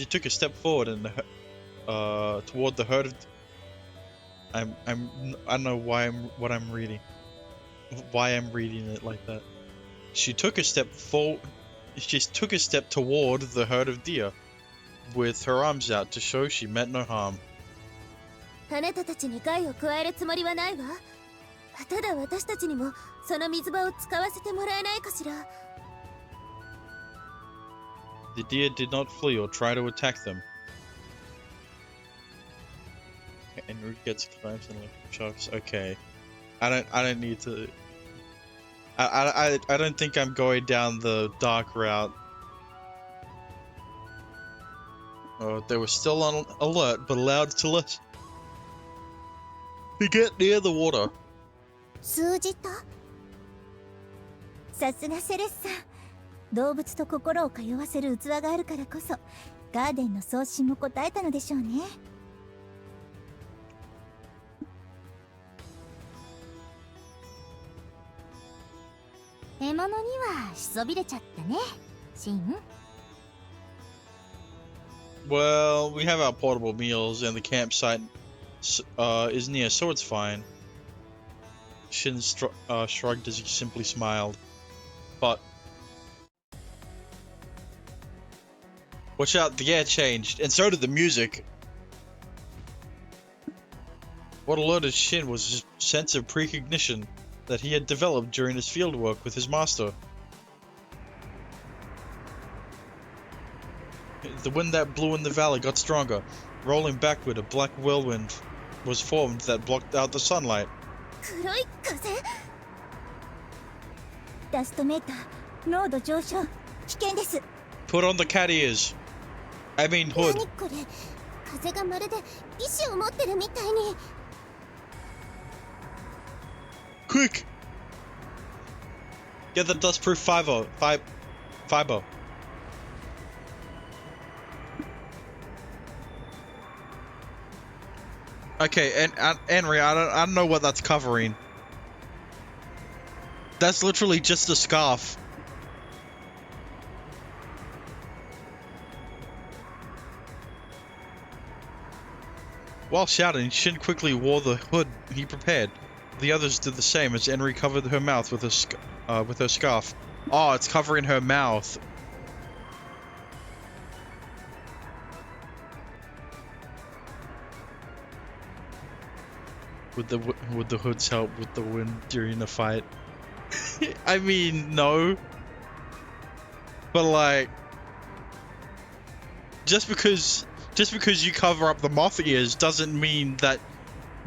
took a step forward and toward the herd of... I don't know why I'm reading it like that. She took a step toward the herd of deer, with her arms out to show she meant no harm. あなたたちに害を加えるつもりはないわ。ただ私たちにもその水場を使わせてもらえないかしら。The deer did not flee or try to attack them. Enrique gets clams and electric shocks. Okay, I don't need to. I don't think I'm going down the dark route. Oh, they were still on alert, but allowed to let to get near the water. 通じた？さすがセレッサ。動物と心を通わせる器があるからこそ、ガーデンの送信も応えたのでしょうね。獲物にはしそびれちゃったね、シン。Well, we have our portable meals, and the campsite is near, so it's fine. Shin shrugged as he simply smiled. But watch out, the air changed, and so did the music. What alerted Shin was his sense of precognition that he had developed during his fieldwork with his master. The wind that blew in the valley got stronger. Rolling backward, a black whirlwind was formed that blocked out the sunlight. 黒い風？ダストメーター、濃度上昇。危険です。Put on the cat ears. I mean hood. 何これ？風がまるで意志を持ってるみたいに。Quick! Get the dustproof fiber. Okay, and Henry, I don't know what that's covering. That's literally just a scarf. While shouting, Shin quickly wore the hood he prepared. The others did the same as Henry covered her mouth with her scarf. Oh, it's covering her mouth. Would the hoods help with the wind during a fight? I mean, no. But like, just because you cover up the moth ears doesn't mean that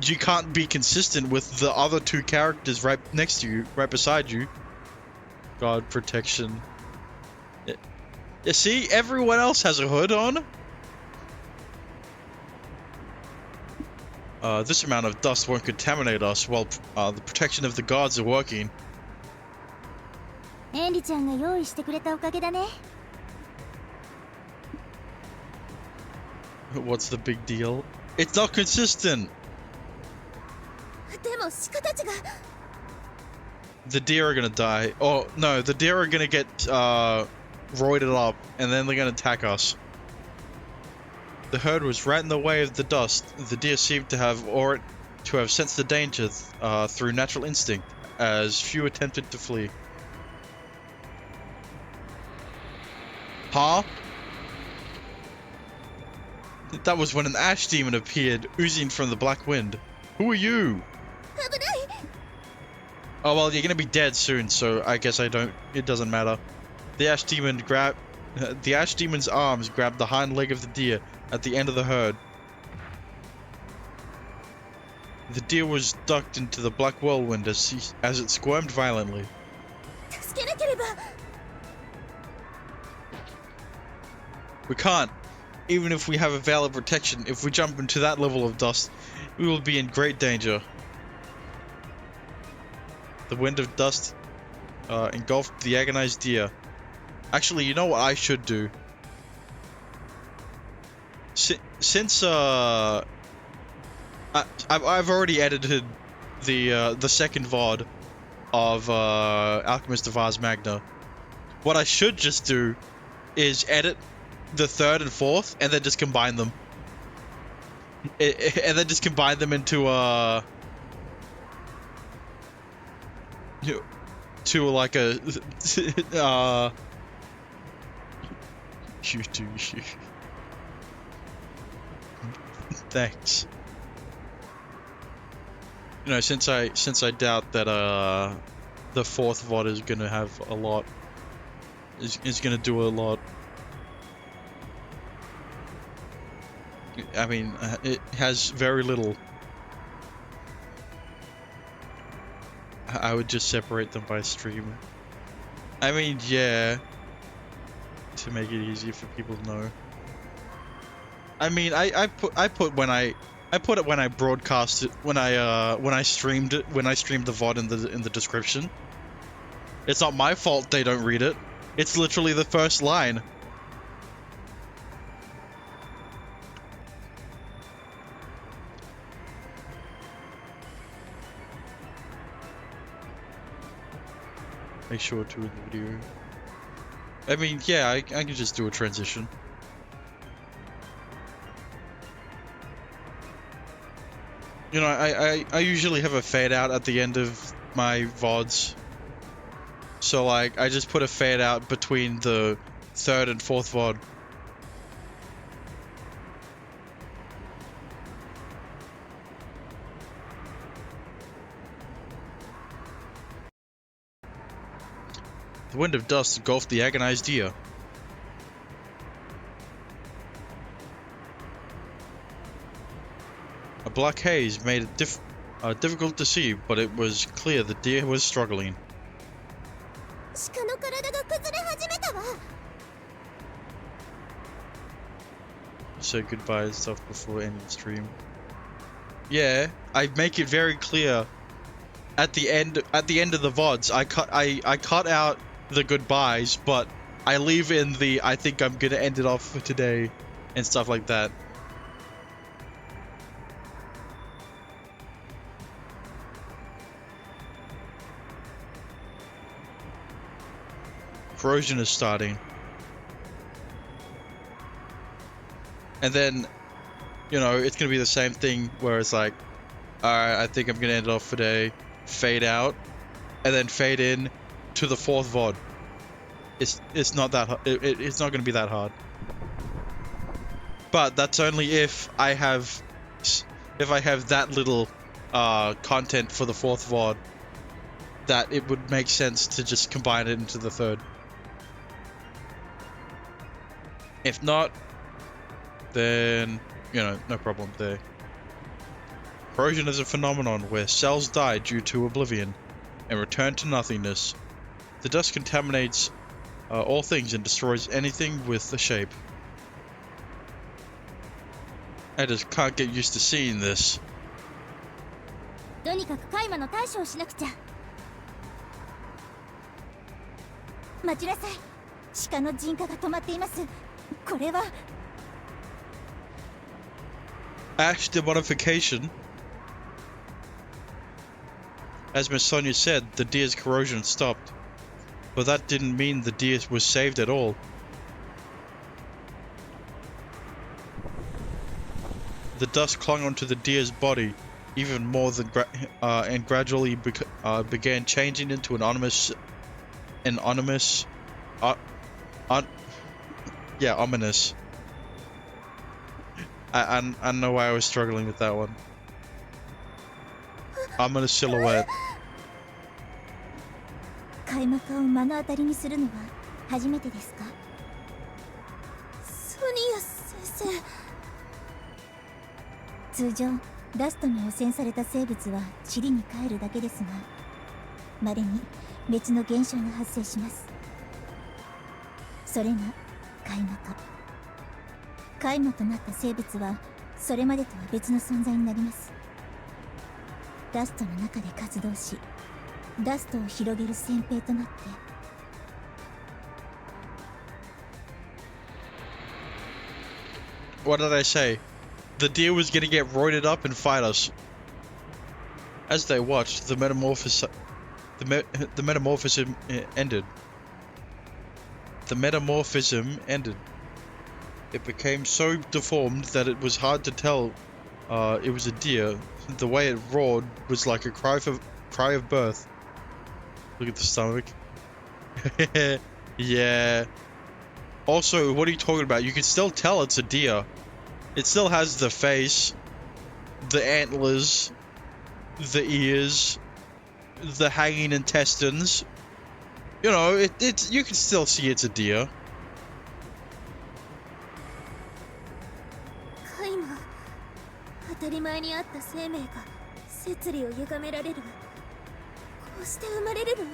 you can't be consistent with the other two characters right next to you, right beside you. God protection. You see, everyone else has a hood on. This amount of dust won't contaminate us while the protection of the guards are working. エンリちゃんが用意してくれたおかげだね。What's the big deal? It's not consistent. でも鹿たちが。The deer are gonna die. Oh no, the deer are gonna get roided up, and then they're gonna attack us. The herd was right in the way of the dust. The deer seemed to have sensed the danger through natural instinct, as few attempted to flee. Huh? That was when an ash demon appeared, oozing from the black wind. Who are you? Oh well, you're gonna be dead soon, so I guess it doesn't matter. The ash demon's arms grabbed the hind leg of the deer at the end of the herd. The deer was ducked into the black whirlwind as it squirmed violently. We can't. Even if we have a veil of protection, if we jump into that level of dust, we will be in great danger. The wind of dust engulfed the agonized deer. Actually, you know what I should do? Since I've already edited the second VOD of Alchemist of Ars Magna. What I should just do is edit the third and fourth, and then just combine them. And then just combine them into to like a you do you. Thanks. You know, since I doubt that the fourth VOD is gonna have a lot, is gonna do a lot. I mean, it has very little. I would just separate them by stream. I mean, yeah, to make it easier for people to know. I mean, I put it when I broadcast it, when I streamed it, when I streamed the VOD in the description. It's not my fault they don't read it. It's literally the first line. Make sure to in the video. I mean, yeah, I can just do a transition. You know, I usually have a fade out at the end of my VODs. So like, I just put a fade out between the third and fourth VOD. The wind of dust engulfed the agonized deer. A black haze made it difficult to see, but it was clear the deer was struggling. Say goodbye and stuff before ending the stream. Yeah, I make it very clear at the end of the VODs. I cut out the goodbyes, but I leave in the I think I'm gonna end it off for today and stuff like that. Corrosion is starting. And then, you know, it's gonna be the same thing where it's like, alright, I think I'm gonna end it off for today, fade out, and then fade in to the fourth VOD. It's not that it's not gonna be that hard. But that's only if I have that little content for the fourth VOD, that it would make sense to just combine it into the third. If not, then, you know, no problem there. Corrosion is a phenomenon where cells die due to oblivion and return to nothingness. The dust contaminates all things and destroys anything with a shape. I just can't get used to seeing this. とにかくカイマの対処をしなくちゃ。待ちなさい。鹿の人家が止まっています。これは Ash demodification. As Miss Sonia said, the deer's corrosion stopped. But that didn't mean the deer was saved at all. The dust clung onto the deer's body even more than and gradually began changing into an ominous, yeah, ominous. I don't know why I was struggling with that one. Ominous silhouette. 開幕を目の当たりにするのは初めてですか？ソニア先生。通常ダストに汚染された生物は塵に帰るだけですが、稀に別の現象が発生します。それが開幕。開幕となった生物はそれまでとは別の存在になります。ダストの中で活動し、ダストを広げる先兵となって。 What did I say? The deer was gonna get roided up and fight us. As they watched, the metamorphosis ended. The metamorphism ended. It became so deformed that it was hard to tell it was a deer. The way it roared was like a cry of birth. Look at the stomach. Yeah. Also, what are you talking about? You can still tell it's a deer. It still has the face, the antlers, the ears, the hanging intestines. You know, you can still see it's a deer. カイマ、当たり前にあった生命が摂理を歪められる。こうして生まれるの。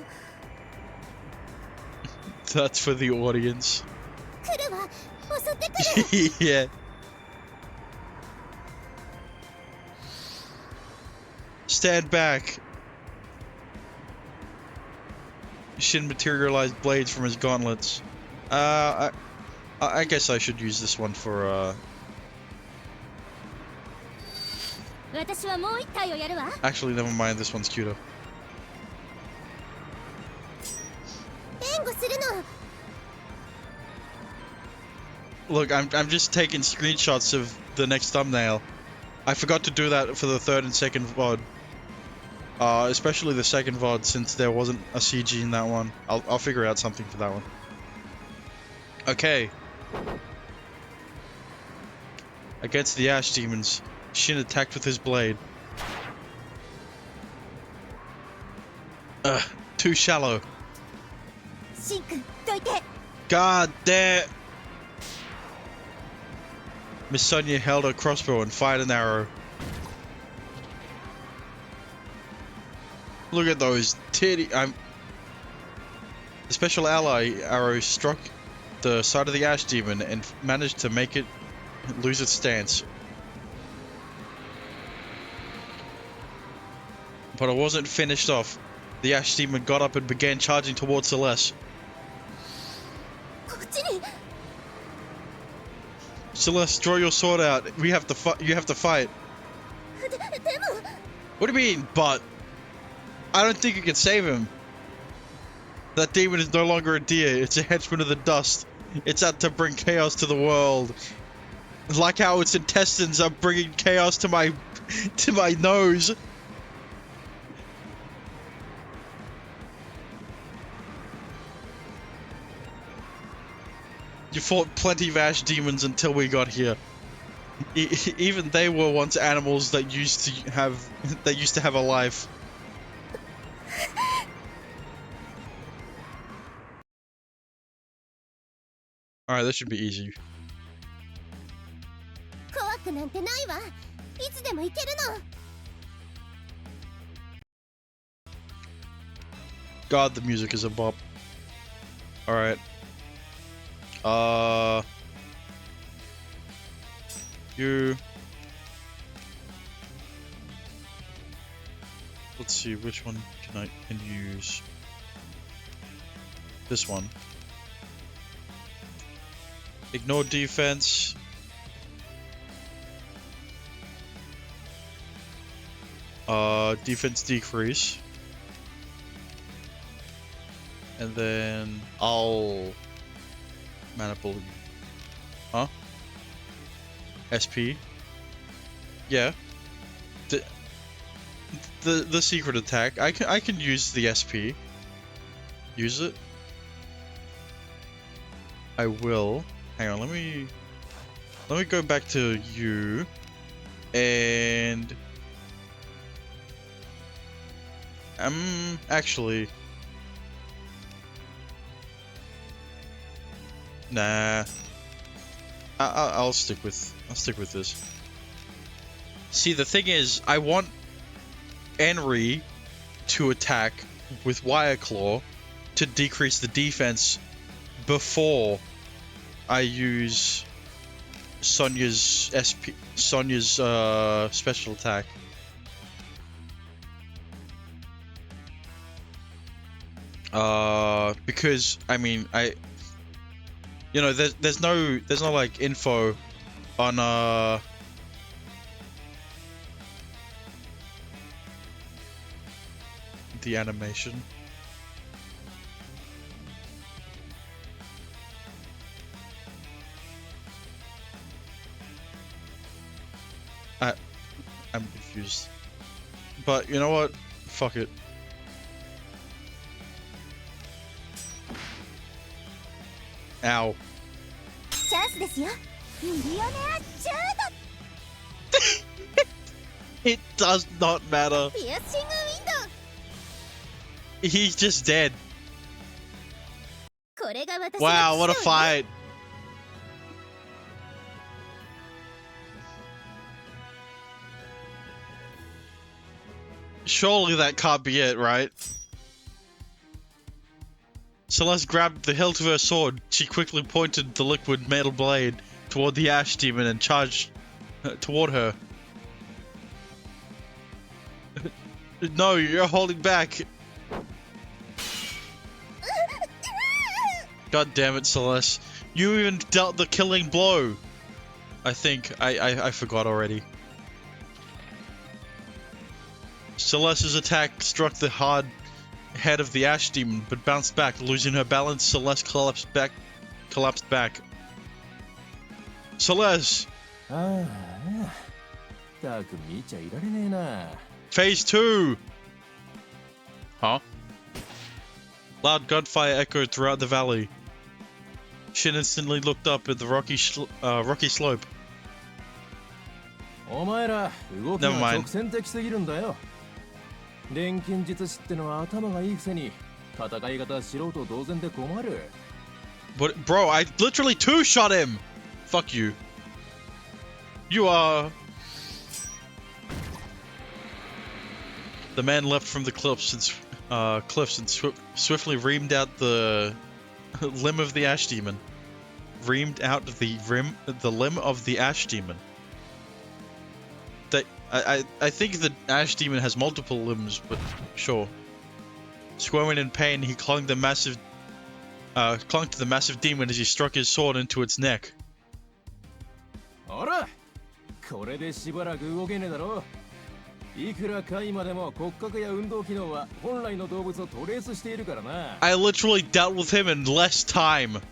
That's for the audience. 来るわ、襲ってくる。Yeah. Stand back. Shin materialized blades from his gauntlets. I guess I should use this one for Actually, never mind. This one's cuter. Look, I'm just taking screenshots of the next thumbnail. I forgot to do that for the third and second VOD. Especially the second VOD, since there wasn't a CG in that one. I'll figure out something for that one. Okay. Against the Ash Demons, Shin attacked with his blade. Too shallow. God damn! Miss Sonia held her crossbow and fired an arrow. Look at those titty. The special ally arrow struck the side of the Ash Demon and managed to make it lose its stance. But it wasn't finished off. The Ash Demon got up and began charging towards Celeste. Celeste, draw your sword out. You have to fight. What do you mean, but? I don't think you can save him. That demon is no longer a deer. It's a henchman of the dust. It's out to bring chaos to the world. Like how its intestines are bringing chaos to my nose. You fought plenty of ash demons until we got here. Even they were once animals that used to have a life. Alright, that should be easy. God, the music is a bop. Alright. You... Let's see, which one can use? This one. Ignore defense. Defense decrease. And then I'll manipulate. Huh? SP? Yeah. The secret attack. I can use the SP. Use it. I will. Hang on, let me go back to you and actually nah. I'll stick with this. See, the thing is, I want Enri to attack with Wire Claw to decrease the defense before I use Sonia's special attack. Because I mean, you know, there's no like info on the animation. I'm confused. But you know what? Fuck it. Ow. チャンスですよ。ミリオネアシュー It does not matter. ト。ピアッシングウィンドウ。 He's just dead. これが私の Wow, what a 起承よ。 fight. Surely that can't be it, right? Celeste grabbed the hilt of her sword. She quickly pointed the liquid metal blade toward the ash demon and charged toward her. No, you're holding back. God damn it, Celeste. You even dealt the killing blow. I think. I forgot already. Celeste's attack struck the hard head of the ash demon, but bounced back. Losing her balance, Celeste collapsed back. Celeste! ああ、たく見ちゃいられねえな。 Phase 2! Huh? Loud gunfire echoed throughout the valley. Shin instantly looked up at the rocky slope. お前ら動きが直線的すぎるんだよ。錬金術師ってのは頭がいいくせに戦い方素人同然で困る。 But bro, I literally two-shot him! Fuck you. You are... The man leapt from the cliffs and swiftly reamed out the limb of the ash demon. Reamed out the limb of the ash demon. I think the ash demon has multiple limbs, but sure. Squirming in pain, he clung to the massive demon as he struck his sword into its neck. あら、これでしばらく動けねえだろ。いくら貝までも骨格や運動機能は本来の動物をトレースしているからな。I literally dealt with him in less time.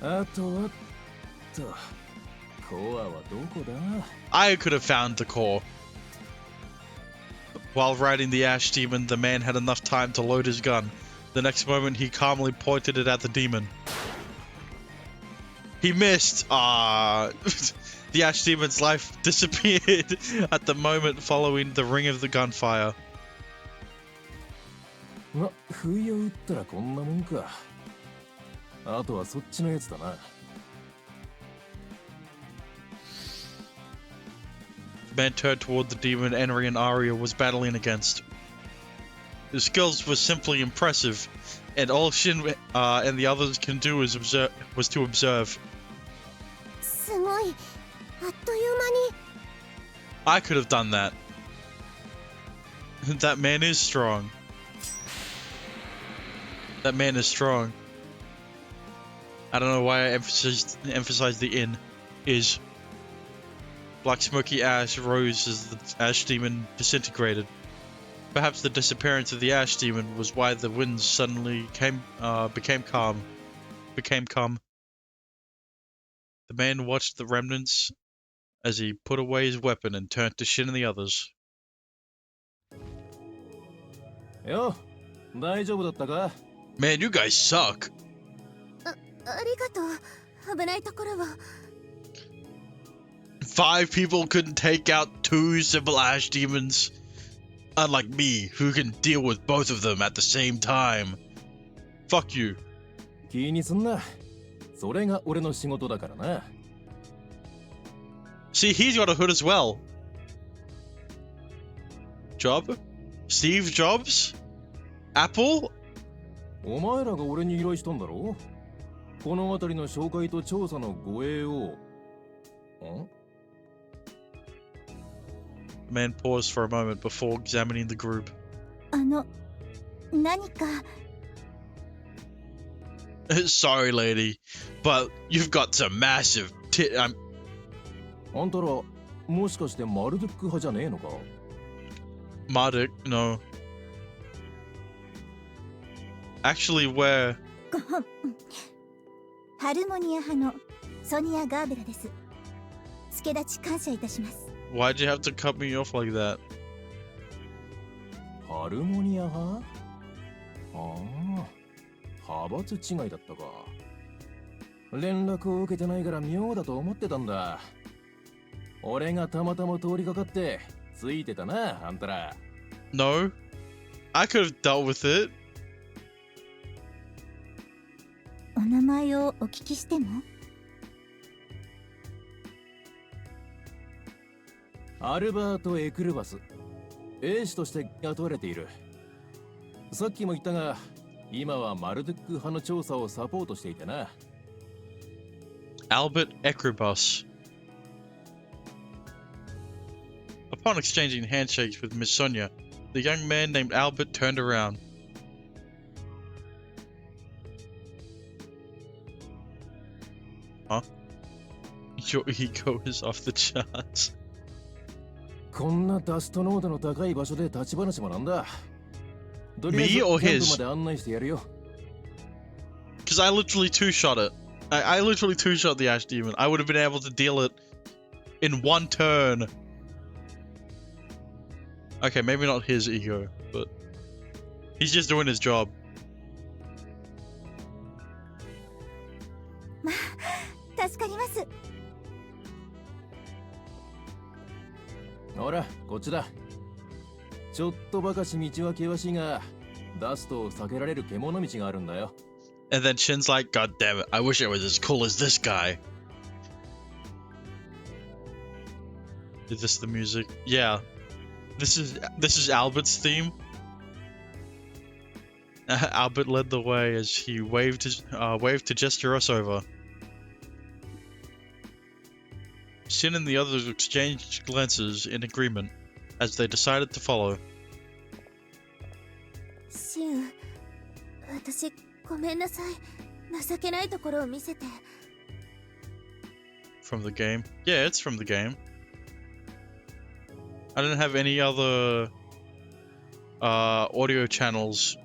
あとはと、コアはどこだ？ I could have found the core. While riding the ash demon, the man had enough time to load his gun. The next moment, he calmly pointed it at the demon. He missed. The ash demon's life disappeared at the moment following the ring of the gunfire. ま、不意を打ったらこんなもんか。あとはそっちのやつだな。 The man turned toward the demon Enri and Arya was battling against. His skills were simply impressive, and all Shin and the others can do was to observe. すごい。あっという間に。 I could have done that. That man is strong. That man is strong. I don't know why I emphasized the in. Is. Black smoky ash rose as the ash demon disintegrated. Perhaps the disappearance of the ash demon was why the winds suddenly became calm. The man watched the remnants as he put away his weapon and turned to Shin and the others. よ、大丈夫だったか? Man, you guys suck. ありがとう。危ないところを。 5 people couldn't take out 2 simple ash demons. Unlike me, who can deal with both of them at the same time. Fuck you. 気にすんな。それが俺の仕事だからな。 See, he's got a hood as well. Job? Steve Jobs? Apple? お前らが俺に依頼したんだろ? この辺りの紹介と調査の護衛を。ん? The man paused for a moment before examining the group. 何か Sorry, lady, but you've got some massive I'm あんたらもしかしてマルドゥック派じゃねえのか？ Marduk, no. Actually, where? ハルモニア派のソニア・ガーベラです。助立ち感謝いたします。 Why'd you have to cut me off like that? ハルモニア派？ああ、派閥違いだったか。連絡を受けてないから妙だと思ってたんだ。俺がたまたま通りかかってついてたな、あんたら。No, I could have dealt with it. お名前をお聞きしても？アルバート・エクルバス。兵士として雇われている。さっきも言ったが、今はマルドゥック派の調査をサポートしていてな。Albert Ekribos. Upon exchanging handshakes with Miss Sonia, the young man named Albert turned around. Huh? Your ego is off the charts. こんなダスト濃度の高い場所で立ち話もなんだ。とりあえず Me or キャンプ his? まで案内してやるよ。 Because I literally two-shot it. I literally two-shot the Ash Demon. I would have been able to deal it in one turn. Okay, maybe not his ego, but he's just doing his job. まあ、助かります。ほら、こっちだ。ちょっとばかし道は険しいが、ダストを避けられる獣道があるんだよ。And then Shin's like, God damn it, I wish I was as cool as this guy. Is this the music? Yeah. This is Albert's theme. Albert led the way as he waved to gesture us over. Shin and the others exchanged glances in agreement as they decided to follow. シン、私ごめんなさい。情けないところを見せて。 From the game? Yeah, it's from the game. I don't have any other audio channels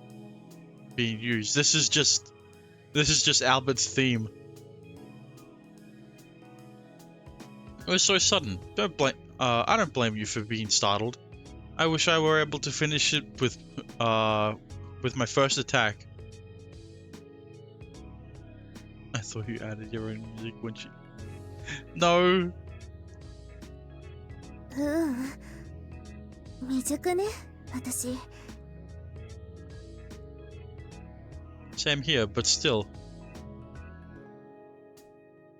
being used. This is just Albert's theme. It was so sudden. I don't blame you for being startled. I wish I were able to finish it with my first attack. I thought you added your own music when she... No! 未熟ね、私。 Same here, but still.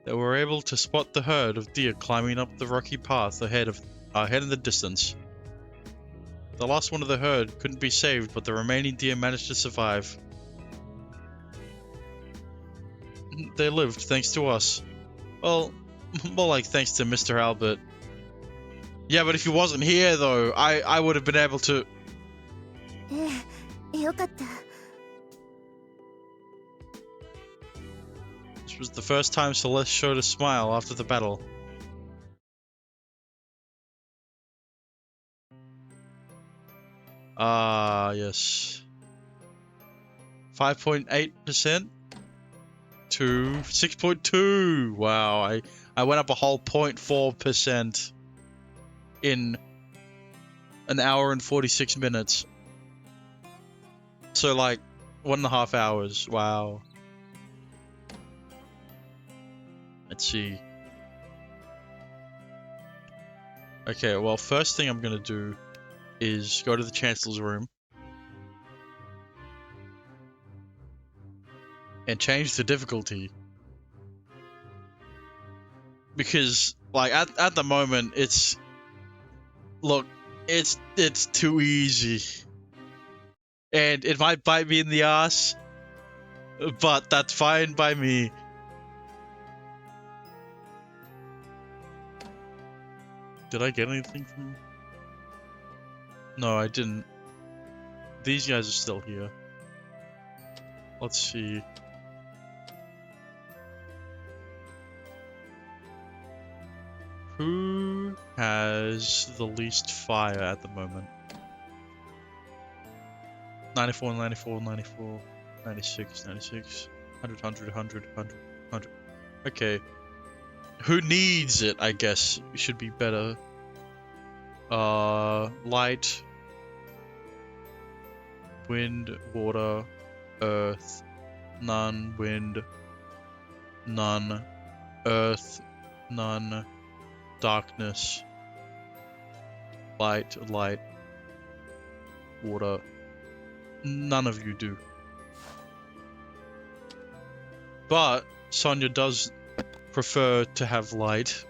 They were able to spot the herd of deer climbing up the rocky path ahead in the distance. The last one of the herd couldn't be saved, but the remaining deer managed to survive. They lived thanks to us. Well, more like thanks to Mr. Albert. Yeah, but if he wasn't here though, I would have been able to... ええ、よかった。 This was the first time Celeste showed a smile after the battle. Ah, yes. 5.8% to 6.2. Wow, I went up a whole 0.4% in an hour and 46 minutes. So like 1.5 hours. Wow. Let's see. Okay, well, first thing I'm gonna do is go to the Chancellor's room and change the difficulty. Because, like, at the moment, it's... Look, it's too easy. And it might bite me in the ass, but that's fine by me. Did I get anything from... No, I didn't. these guys are still here. Let's see. Who has the least fire at the moment? 94, 94, 94, 96, 96, 100, 100, 100, 100, 100. Okay. Who needs it, I guess, should be better. Light, wind, water, earth, none, wind, none, earth, none, darkness, light, light, water. None of you do. But Sonya does prefer to have light.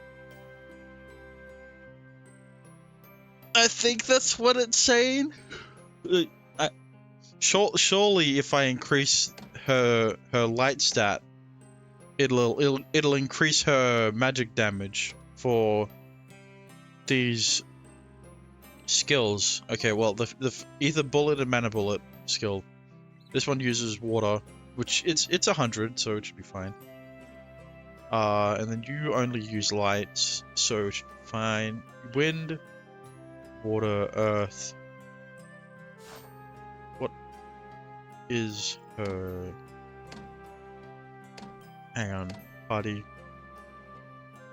I think that's what it's saying. Surely, if I increase her light stat, it'll increase her magic damage for these skills. Okay, well, the either bullet and mana bullet skill. This one uses water, which it's 100, so it should be fine. And then you only use lights, so it should be fine. Wind, water, earth. What is her? Hang on, party.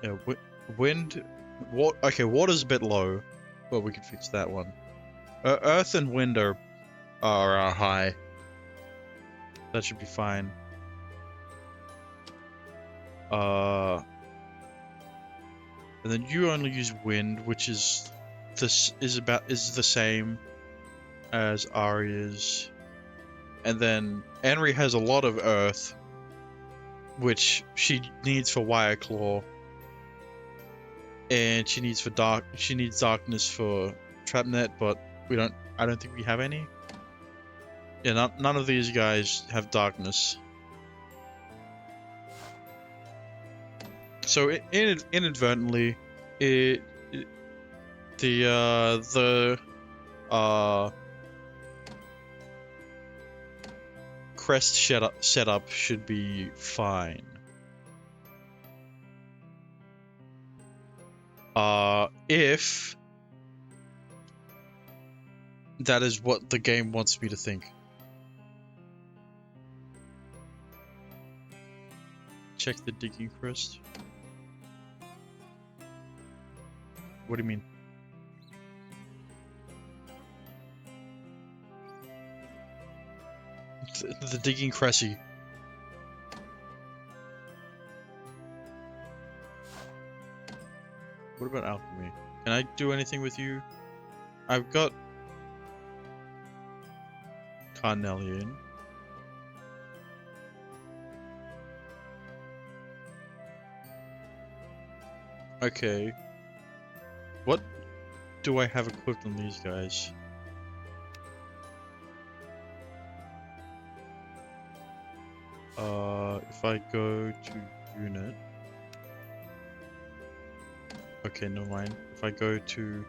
Yeah, wind. Okay, water's a bit low. Well, we can fix that one. Earth and wind are high. That should be fine. And then you only use wind, which is the same as Arya's. And then Henry has a lot of earth, which she needs for Wire Claw. And she needs darkness for Trapnet, but I don't think we have any. Yeah, none of these guys have darkness. So inadvertently, the crest setup should be fine. If that is what the game wants me to think. Check the digging crest. What do you mean? The digging cressy. What about alchemy? Can I do anything with you? I've got Carnelian. Okay. What do I have equipped on these guys? If I go to unit. Okay, never mind. If I go to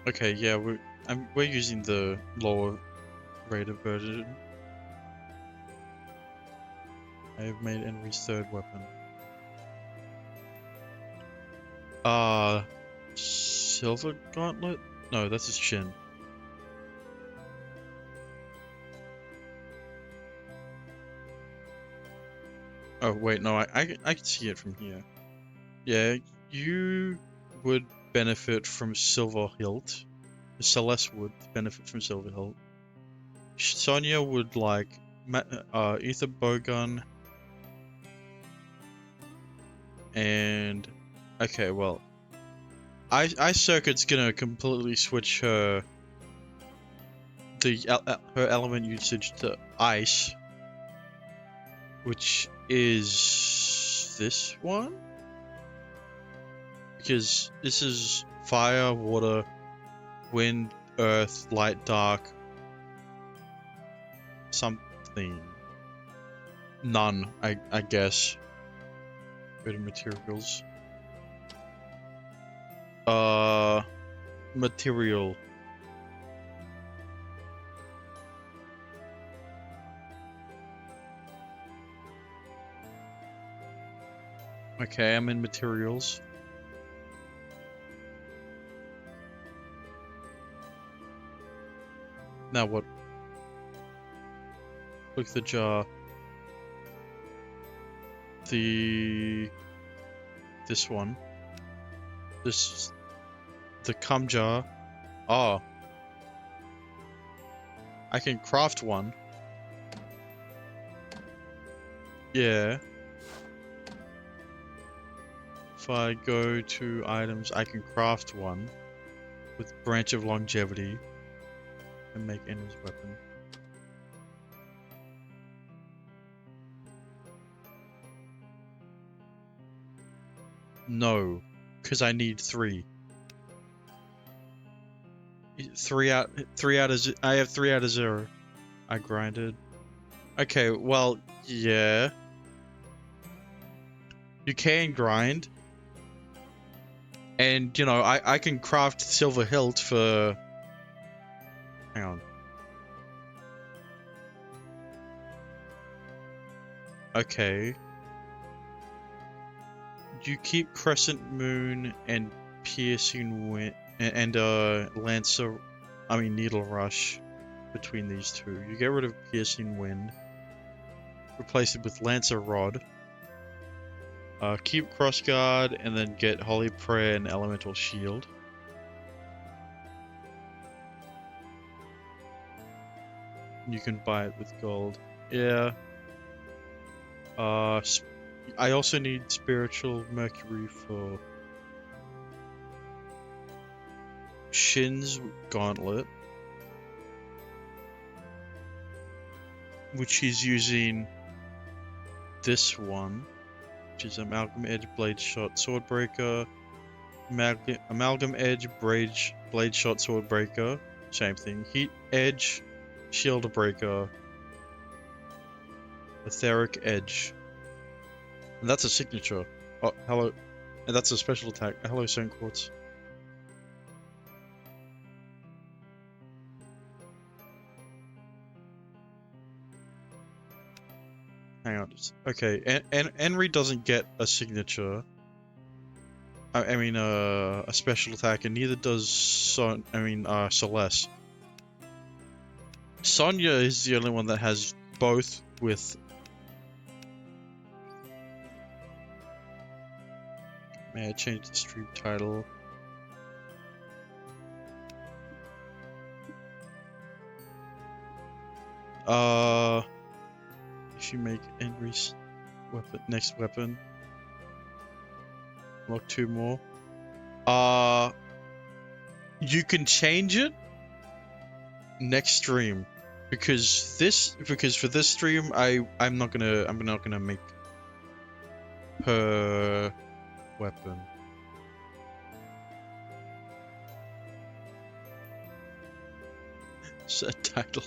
okay, yeah, we're using the lower rated version. I have made Henry's third weapon. Silver Gauntlet? No, that's his chin. Oh wait, no, I can see it from here. Yeah, you would benefit from Silver Hilt. Celeste would benefit from Silver Hilt. Sonya would like Ether Bowgun. And okay, well, Ice Circuit's gonna completely switch her element usage to ice, which is this one, because this is fire, water, wind, earth, light, dark, something. None, I guess. Go to materials. Material. Okay, I'm in materials. Now what? Click the jar. This one. The cum jar. Oh. I can craft one. Yeah. If I go to items, I can craft one with branch of longevity and make Ender's weapon. No, because I need 3. 3 out of I have 3 out of 0. I grinded. Okay, well, yeah. You can grind. And, you know, I can craft silver hilt for... Hang on. Okay. You keep Crescent Moon and Piercing Wind and Needle Rush between these two. You get rid of Piercing Wind. Replace it with Lancer Rod. Keep Crossguard and then get Holy Prayer and Elemental Shield. You can buy it with gold. Yeah. I also need Spiritual Mercury for Shin's Gauntlet, which he's using this one, which is Amalgam Edge, Blade Shot, Swordbreaker, Amalgam Edge, Blade Shot, Swordbreaker, same thing, Heat Edge, Shield Breaker, Etheric Edge. And that's a signature. Oh, hello. And that's a special attack. Hello, Saint Quartz. Hang on. Okay, Henry doesn't get a signature. I mean, a special attack, and neither does Celeste. Sonya is the only one that has both with... May I change the stream title? If you make Henry's next weapon, unlock 2 more. You can change it next stream, because for this stream I'm not gonna make her weapon. Set title.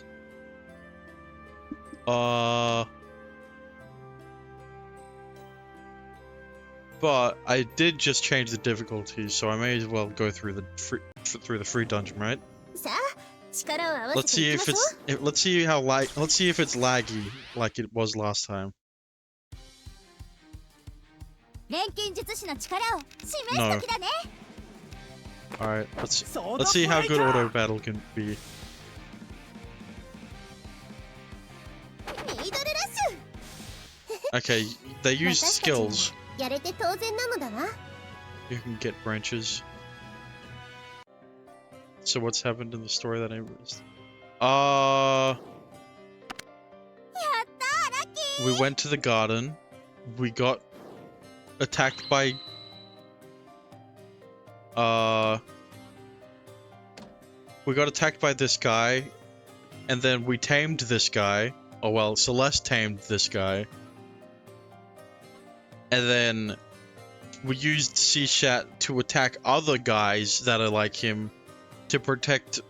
But I did just change the difficulty, so I may as well go through the free dungeon, right? Let's see if it's let's see if it's laggy like it was last time. No. Alright, let's see how good auto battle can be. Okay, they use skills. You can get branches. So what's happened in the story that I missed? We went to the garden. We got attacked by this guy, and then we tamed this guy. Oh well, Celeste tamed this guy. And then we used Seashat to attack other guys that are like him to protect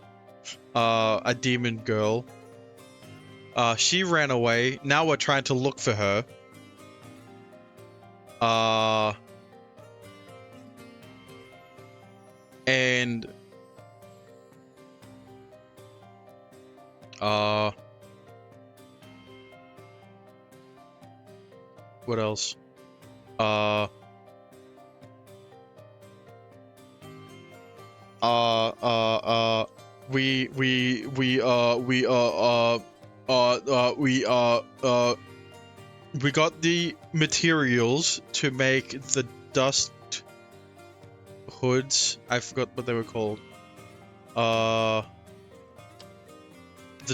a demon girl. She ran away. Now we're trying to look for her. And what else? We got the materials to make the dust hoods. I forgot what they were called. The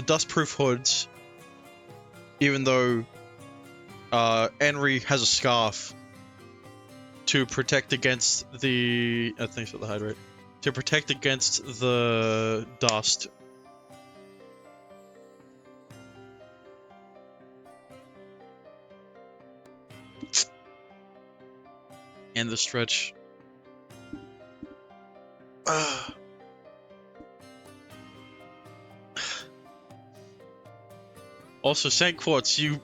dustproof hoods. Even though Henry has a scarf to protect against the, I think it's the hydrate, to protect against the dust. And the stretch. Also, Saint Quartz, you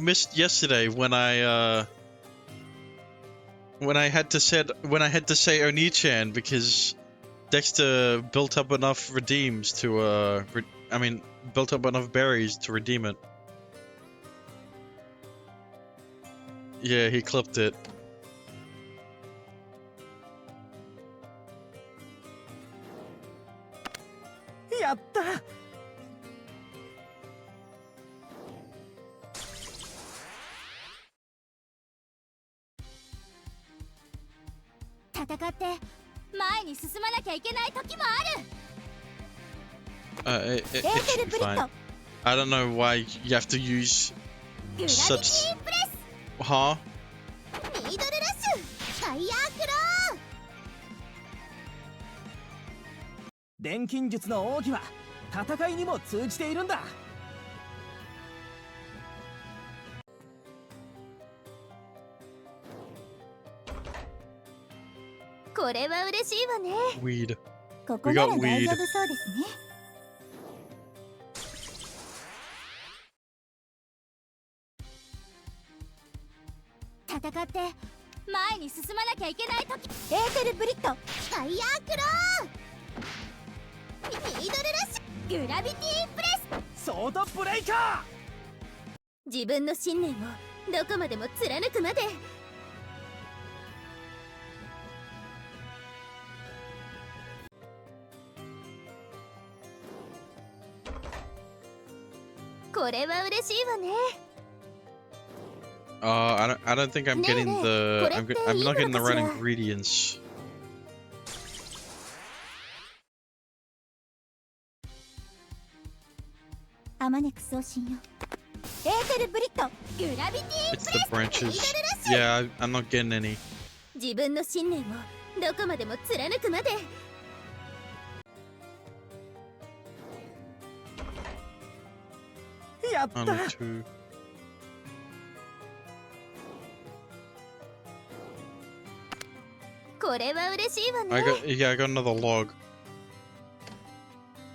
missed yesterday when I had to say Oni-chan because Dexter built up enough redeems to built up enough berries to redeem it. Yeah, he clipped it. Yatta! 戦って前に進まなきゃいけない時もある。 It should be fine. I don't know why you have to use such. Huh? ミドルラッシュファイヤークロー。錬金術の奥義は戦いにも通じているんだ。これは嬉しいわね。 Weed. ここなら大丈夫そうですね。戦って前に進まなきゃいけない時。エーテルブリットファイヤークロー。ミドルラッシュグラビティプレス。ソードブレイカー。自分の信念をどこまでも貫くまで。これは嬉しいわね。I don't think I'm getting the. I'm not getting the right ingredients. アマネク送信よ。エーテルブリットグラビティ It's the branches. Yeah, I'm not getting any. 自分の信念をどこまでも貫くまで。やった。 Only two. これは嬉しいわね。I got another log.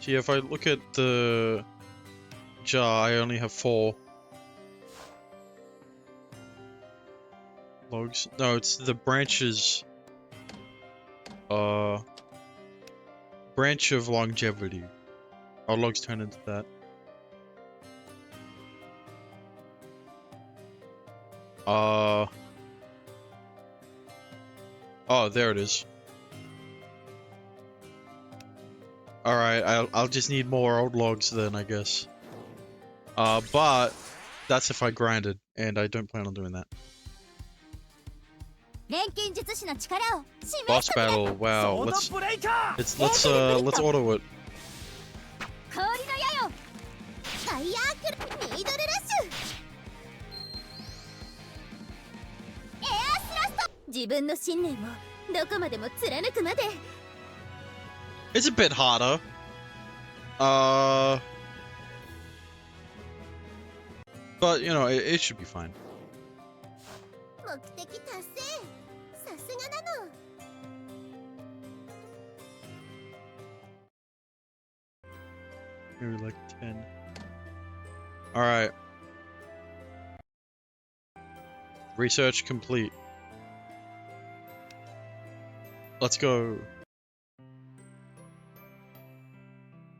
See, if I look at the jar, I only have 4 logs. No, it's the branches. Branch of longevity. Our logs turn into that. Oh, there it is. Alright, I'll just need more old logs then, I guess. But that's if I grinded, and I don't plan on doing that. Boss battle, wow. Let's auto it. It's a bit harder. But you know, it should be fine. Maybe like 10. Alright. Research complete. Let's go.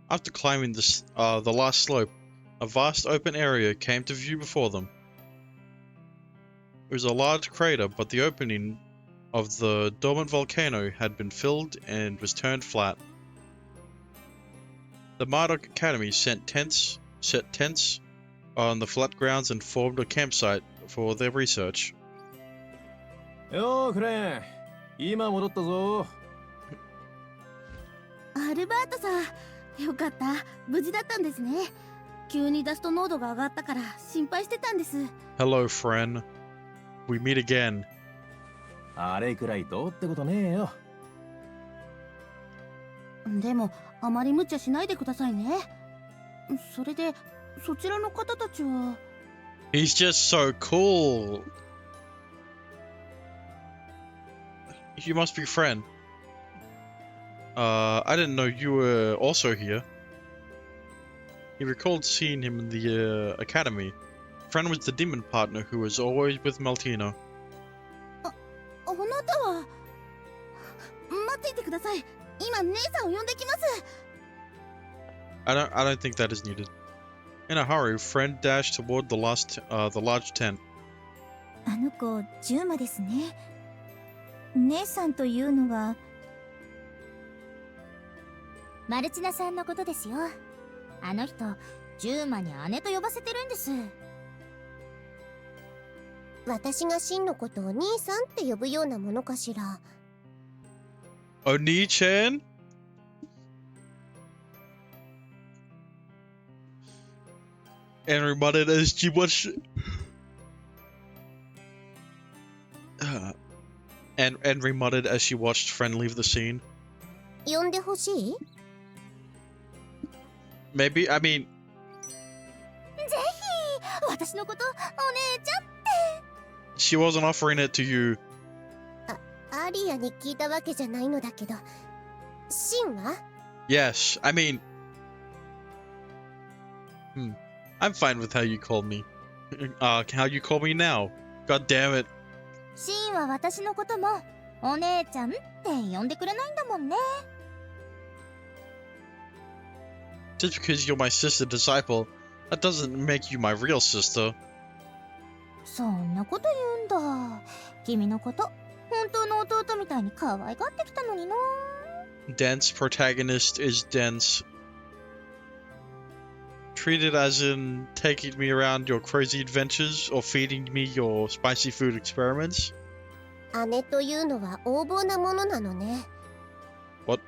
After climbing the last slope, a vast open area came to view before them. It was a large crater, but the opening of the dormant volcano had been filled and was turned flat. The Marduk Academy set tents on the flat grounds and formed a campsite for their research. よー、フレン。今戻ったぞ。アルバートさん、よかった。無事だったんですね。急にダスト濃度が上がったから心配してたんです。Hello, friend. We meet again. あれくらいどうってことねえよ。でも、あまり無茶しないでくださいね。それで、そちらの方たちは。He's just so cool. You must be friend. I didn't know you were also here. He recalled seeing him in the academy. Friend was the demon partner who was always with Maltino. あなたは。待っていてください。今姉さんを呼んできます。I don't think that is needed. In a hurry, friend dashed toward the large tent. あの子、ジューマですね。姉さんというのが。マルチナさんのことですよ。あの人、ジューマに姉と呼ばせてるんです。私がシンのことを兄さんって呼ぶようなものかしら。Oni-chan? Henry muttered as she watched. Henry muttered as she watched friend leave the scene. 呼んでほしい？ Maybe, I mean. ぜひ、私のことお姉ちゃんって。She wasn't offering it to you. アリアに聞いたわけじゃないのだけど、シンは？ Yes, I mean. I'm fine with how you call me. How you call me now. God damn it. シンは私のこともお姉ちゃんって呼んでくれないんだもんね。Just because you're my sister disciple, that doesn't make you my real sister. そんなこと言うんだ。君のこと本当の弟みたいに可愛がってきたのにな。Dense protagonist is dense. Treat it as in taking me around your crazy adventures or feeding me your spicy food experiments. 姉というのは横暴なものなのね。What?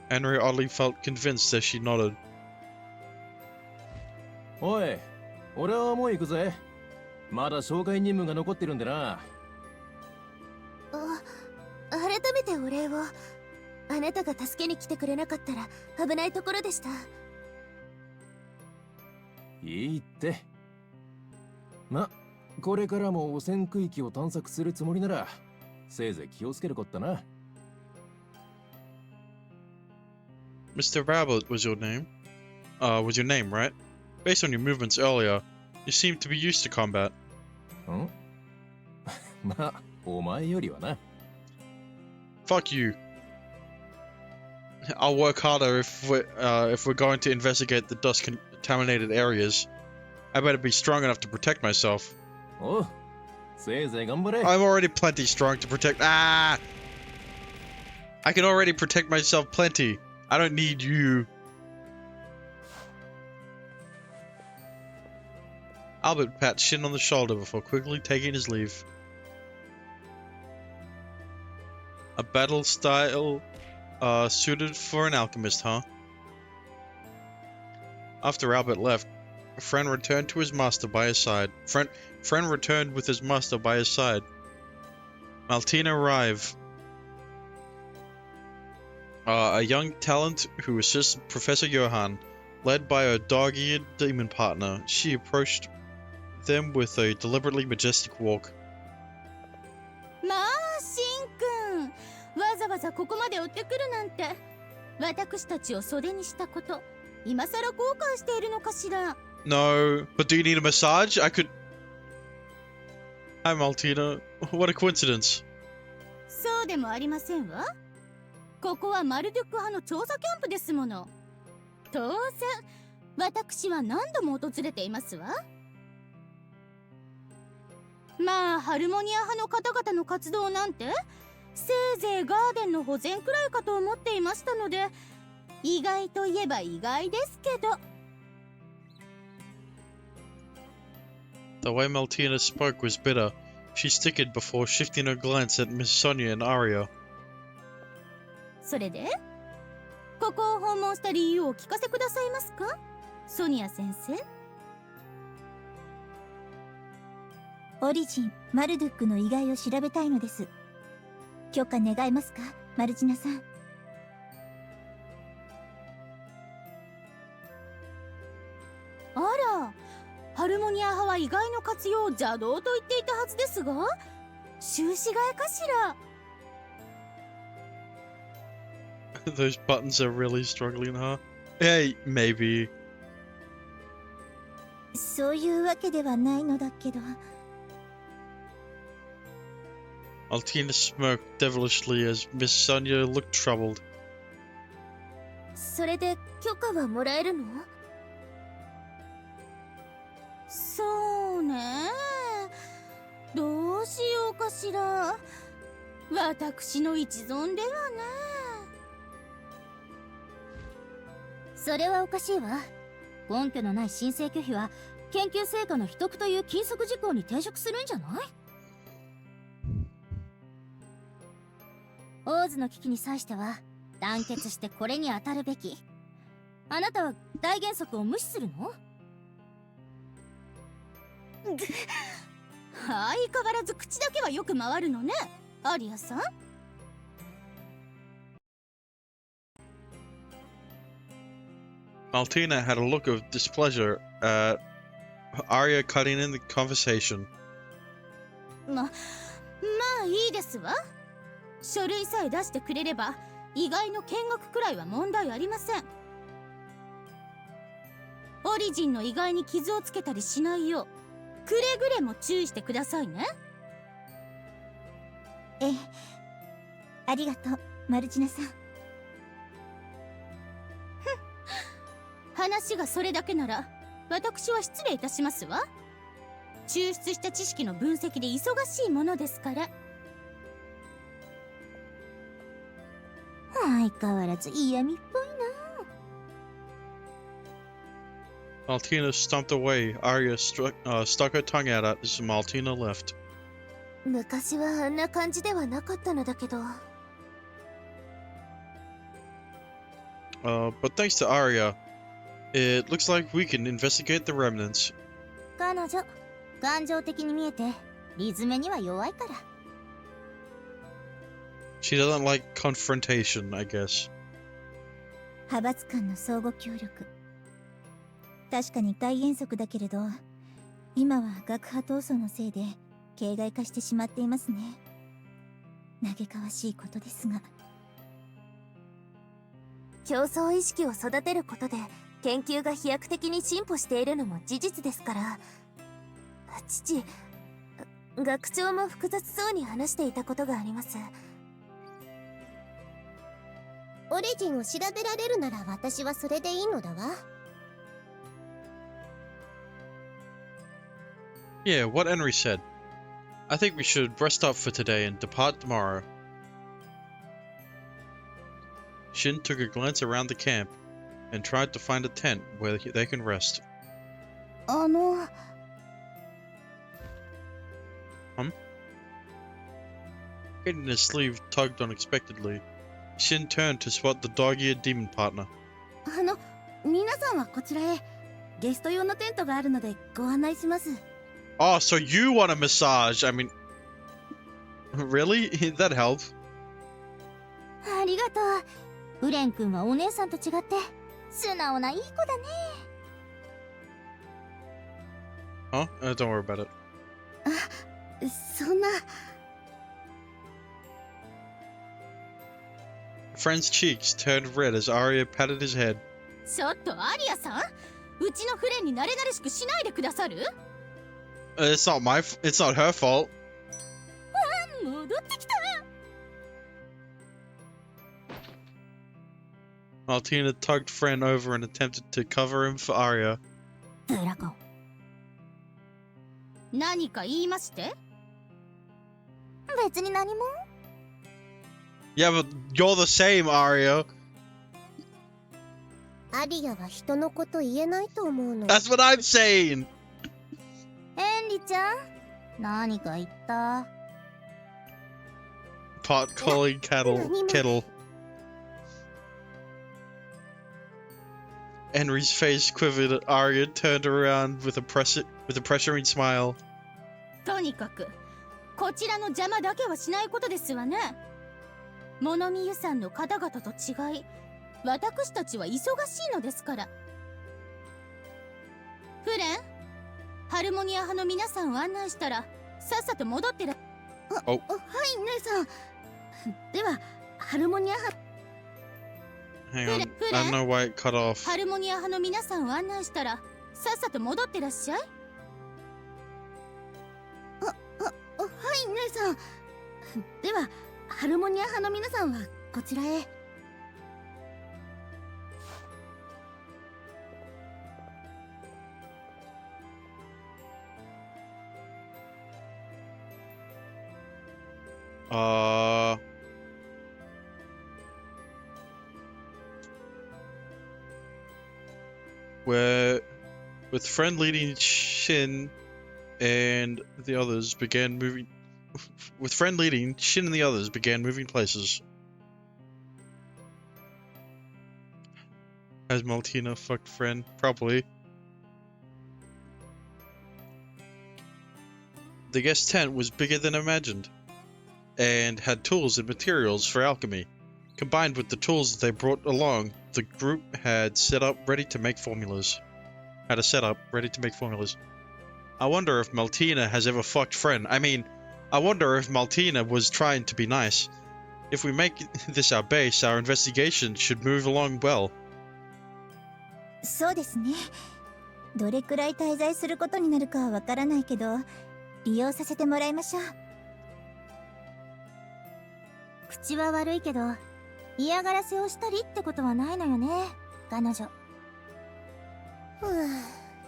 Henry oddly felt convinced as she nodded. おい、俺はもう行くぜ。まだ紹介任務が残ってるんでな。改めてお礼を。あなたが助けに来てくれなかったら危ないところでした。いいって。ま、これからも汚染区域を探索するつもりなら、せいぜい気をつけるこったな。Mr. Rabbit was your name? Was your name, right? Based on your movements earlier, you seem to be used to combat. ん？まあ、お前よりはな。Fuck you. I'll work harder if we're going to investigate the dust-contaminated areas. I better be strong enough to protect myself. おう、せいぜい頑張れ。I'm already plenty strong to protect. I can already protect myself plenty. I don't need you. Albert pat Shin on the shoulder before quickly taking his leave. A battle style suited for an alchemist, huh? After Albert left, Friend returned to his master by his side. Friend returned with his master by his side. Maltina arrived. A young talent who assists Professor Johann, led by a dog-eared demon partner. She approached them with a deliberately majestic walk. まあ、シンくん、わざわざここまで追ってくるなんて。私たちを袖にしたこと、今さら後悔しているのかしら。No, but do you need a massage? I could. Hi, Maltina. What a coincidence. そうそうでもありませんわ。ここはマルドゥック派の調査キャンプですもの。当然私は何度も訪れていますわ。まあハルモニア派の方々の活動なんてせいぜいガーデンの保全くらいかと思っていましたので、意外といえば意外ですけど。 The way Maltina spoke was bitter. She stickered before shifting her glance at Miss Sonia and Arya. それでここを訪問した理由をお聞かせくださいますか、ソニア先生。オリジン・マルドゥックの遺骸を調べたいのです。許可願えますか、マルチナさん。あら、ハルモニア派は遺骸の活用を邪道と言っていたはずですが、収支替えかしら。Those buttons are really struggling, huh? Hey, maybe. そういうわけではないのだけど。Maltina smirked devilishly as Miss Sonia looked troubled. それで許可はもらえるの？そうね、どうしようかしら。私の一存ではね。それはおかしいわ。根拠のない申請拒否は研究成果の秘匿という禁則事項に抵触するんじゃない？オーズの危機に際しては団結してこれに当たるべき。あなたは大原則を無視するの？相変わらず口だけはよく回るのね、アリアさん。Maltina had a look of displeasure at Arya cutting in the conversation. まあいいですわ。書類さえ出してくれれば遺骸の見学くらいは問題ありません。オリジンの遺骸に傷をつけたりしないようくれぐれも注意してくださいね。ええ、ありがとう、マルチナさん。話がそれだけなら私は失礼いたしますわ。抽出した知識の分析で忙しいものですから。相変わらず嫌味っぽいな。Maltina stomped away. Arya stuck her tongue out as Maltina left. 昔はあんな感じではなかったのだけど。But thanks to Arya, it looks like we can investigate the remnants. 彼女感情的に見えてリズムには弱いから。She doesn't like confrontation, I guess. 派閥間の相互協力。確かに大原則だけれど、今は学派闘争のせいで形骸化してしまっていますね。嘆かわしいことですが。競争意識を育てることで研究が飛躍的に進歩しているのも事実ですから。父、学長も複雑そうに話していたことがあります。オリジンを調べられるなら私はそれでいいのだわ。Yeah, what Henry said. I think we should rest up for today and depart tomorrow. Shin took a glance around the camp and tried to find a tent where they can rest. Getting his sleeve tugged unexpectedly, Shin turned to spot the dog-eared demon partner. 皆さんはこちらへ。ゲスト用のテントがあるのでご案内します。Oh, so you want a massage? I mean, really? That'd help. ありがとう。ウレン君はお姉さんと違って素直ないい子だね。Huh? Don't worry about it. そんな。Friend's cheeks turned red as Arya patted his head. ちょっとアリアさん、うちのフレンになれなれしくしないでくださる？ It's not her fault. 戻ってきた。Martina tugged Fren over and attempted to cover him for Arya. ブラコン。何か言いまして？別に何も。Yeah, but you're the same, Arya. アリアは人のこと言えないと思うの。 That's what I'm saying. エンリちゃん、何か言った？ Pot calling kettle. Henry's face quivered. Arya turned around with a pressuring smile. とにかくこちらの邪魔だけはしないことですわね。物見湯さんの方々と違い、私たちは忙しいのですから。フレン、ハルモニア派の皆さんを案内したらさっさと戻ってら。はい、姉さん。では、ハルモニア派。 Hang on, I don't know why it cut off. ハルモニア派の皆さんを案内したらさっさと戻ってらっしゃい。はい、姉さん。では、ハルモニア派の皆さんはこちらへ。Where, with Friend leading Shin and the others began moving. With Friend leading, Shin and the others began moving places. Has Maltina fucked Friend? Probably. The guest tent was bigger than imagined, and had tools and materials for alchemy. Combined with the tools that they brought along, the group had a setup ready to make formulas. I wonder if Maltina has ever fucked Friend. I wonder if Maltina was trying to be nice. If we make this our base, our investigation should move along well. そうですね。どれくらい滞在することになるかはわからないけど、利用させてもらいましょう。口は悪いけど、嫌がらせをしたりってことはないのよね、彼女。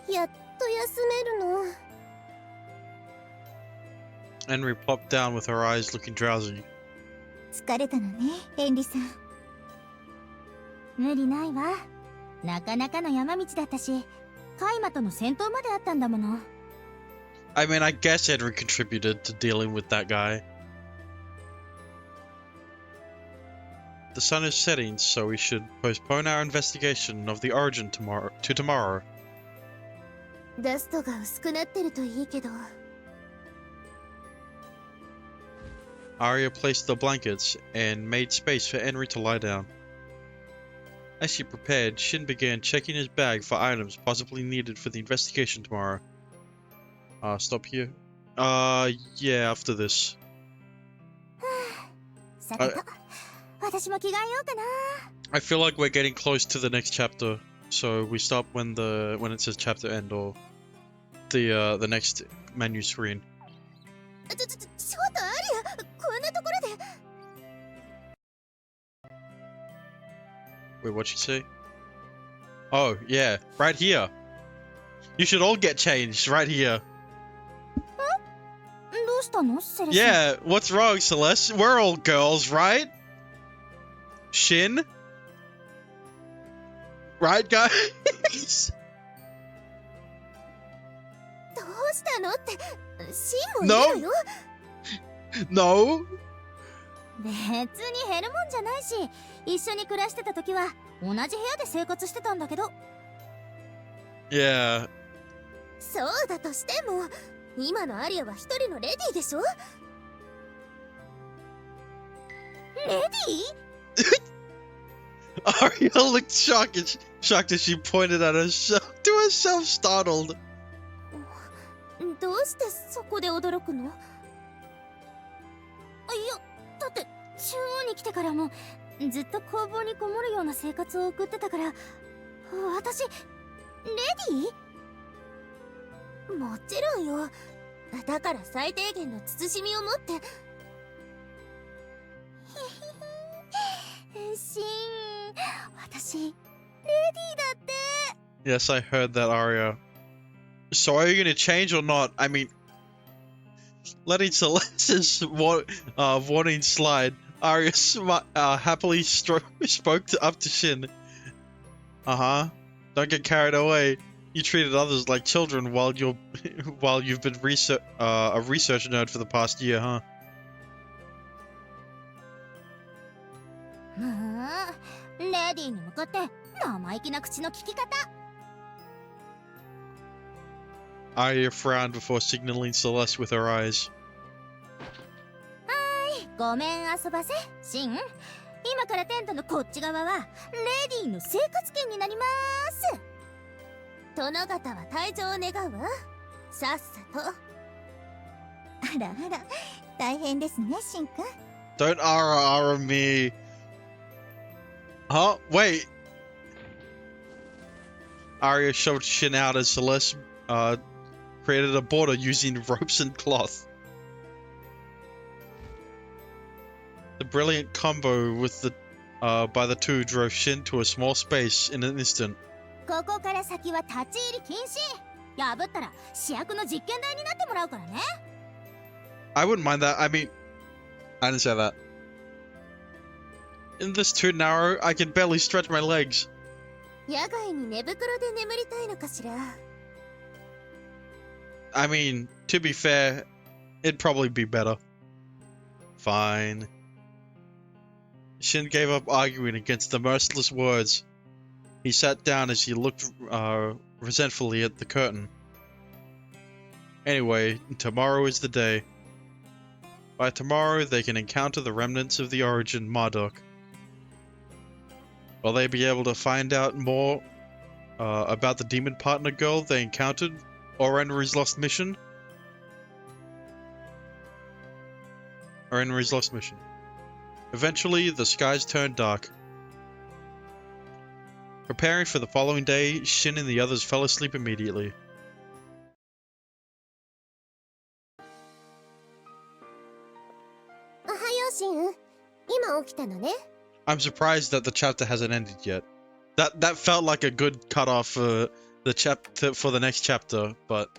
やっと休めるの。Henry plopped down with her eyes looking drowsy. 疲れたのね、ヘンリさん。無理ないわ。なかなかの山道だったし、カイマとの戦闘まであったんだもの。I guess Henry contributed to dealing with that guy. The sun is setting, so we should postpone our investigation of the origin to tomorrow. ダストが薄くなってるといいけど。Arya placed the blankets and made space for Henry to lie down. As she prepared, Shin began checking his bag for items possibly needed for the investigation tomorrow. Stop here. Yeah, after this. さてと、私も着替えようかな。I feel like we're getting close to the next chapter, so we stop when it says chapter end or the next menu screen. ちょっとアリア、こんなところで。Wait, what'd she say? Oh, yeah, right here. You should all get changed right here. どうしたの、セレシャ？ Yeah, what's wrong, Celeste? We're all girls, right? Shin? Right, guys? どうしたのって、シンもいるよ。No? 別に減るもんじゃないし、一緒に暮らしてた時は同じ部屋で生活してたんだけど。Yeah. そうだとしても、今のアリアは一人のレディーでしょ？レディー？ Arya looked shocked as she pointed at herself, to herself, startled. どうしてそこで驚くの？いや、だって中央に来てからもずっと工房にこもるような生活を送ってたから、私レディー？もちろんよ。だから最低限の慎みを持って。シーン。私レディーだって。 Yes, I heard that, Arya. So are you gonna change or not? I mean, letting Celeste's warning slide, Arya happily spoke up to Shin. Uh-huh. Don't get carried away. You treated others like children while you've been a research nerd for the past year, huh? レディーに向かって生意気な口の利き方。 Arya frowned before signaling Celeste with her eyes. ごめん遊ばせ、シン。今からテントのこっち側はレディーの生活圏になります。殿方は退場を願うわ。さっさと。あらあら、大変ですね、シンくん。 Don't ara me. Huh? Wait. Arya shoved Shin out as Celeste created a border using ropes and cloth. The brilliant combo with by the two drove Shin to a small space in an instant. ここから先は立ち入り禁止。破ったら主役の実験台になってもらうからね。 I wouldn't mind that. I mean, I didn't say that. Isn't this too narrow? I can barely stretch my legs. 野外に寝袋で眠りたいのかしら。 I mean, to be fair, it'd probably be better. Fine. Shin gave up arguing against the merciless words. He sat down as he looked resentfully at the curtain. Anyway, tomorrow is the day. By tomorrow, they can encounter the remnants of the Origin, Marduk. Will they be able to find out more about the demon partner girl they encountered, or Henry's lost mission? Eventually, the skies turned dark. Preparing for the following day, Shin and the others fell asleep immediately. おはようシン。今起きたのね。 I'm surprised that the chapter hasn't ended yet. That felt like a good cutoff for the next chapter, but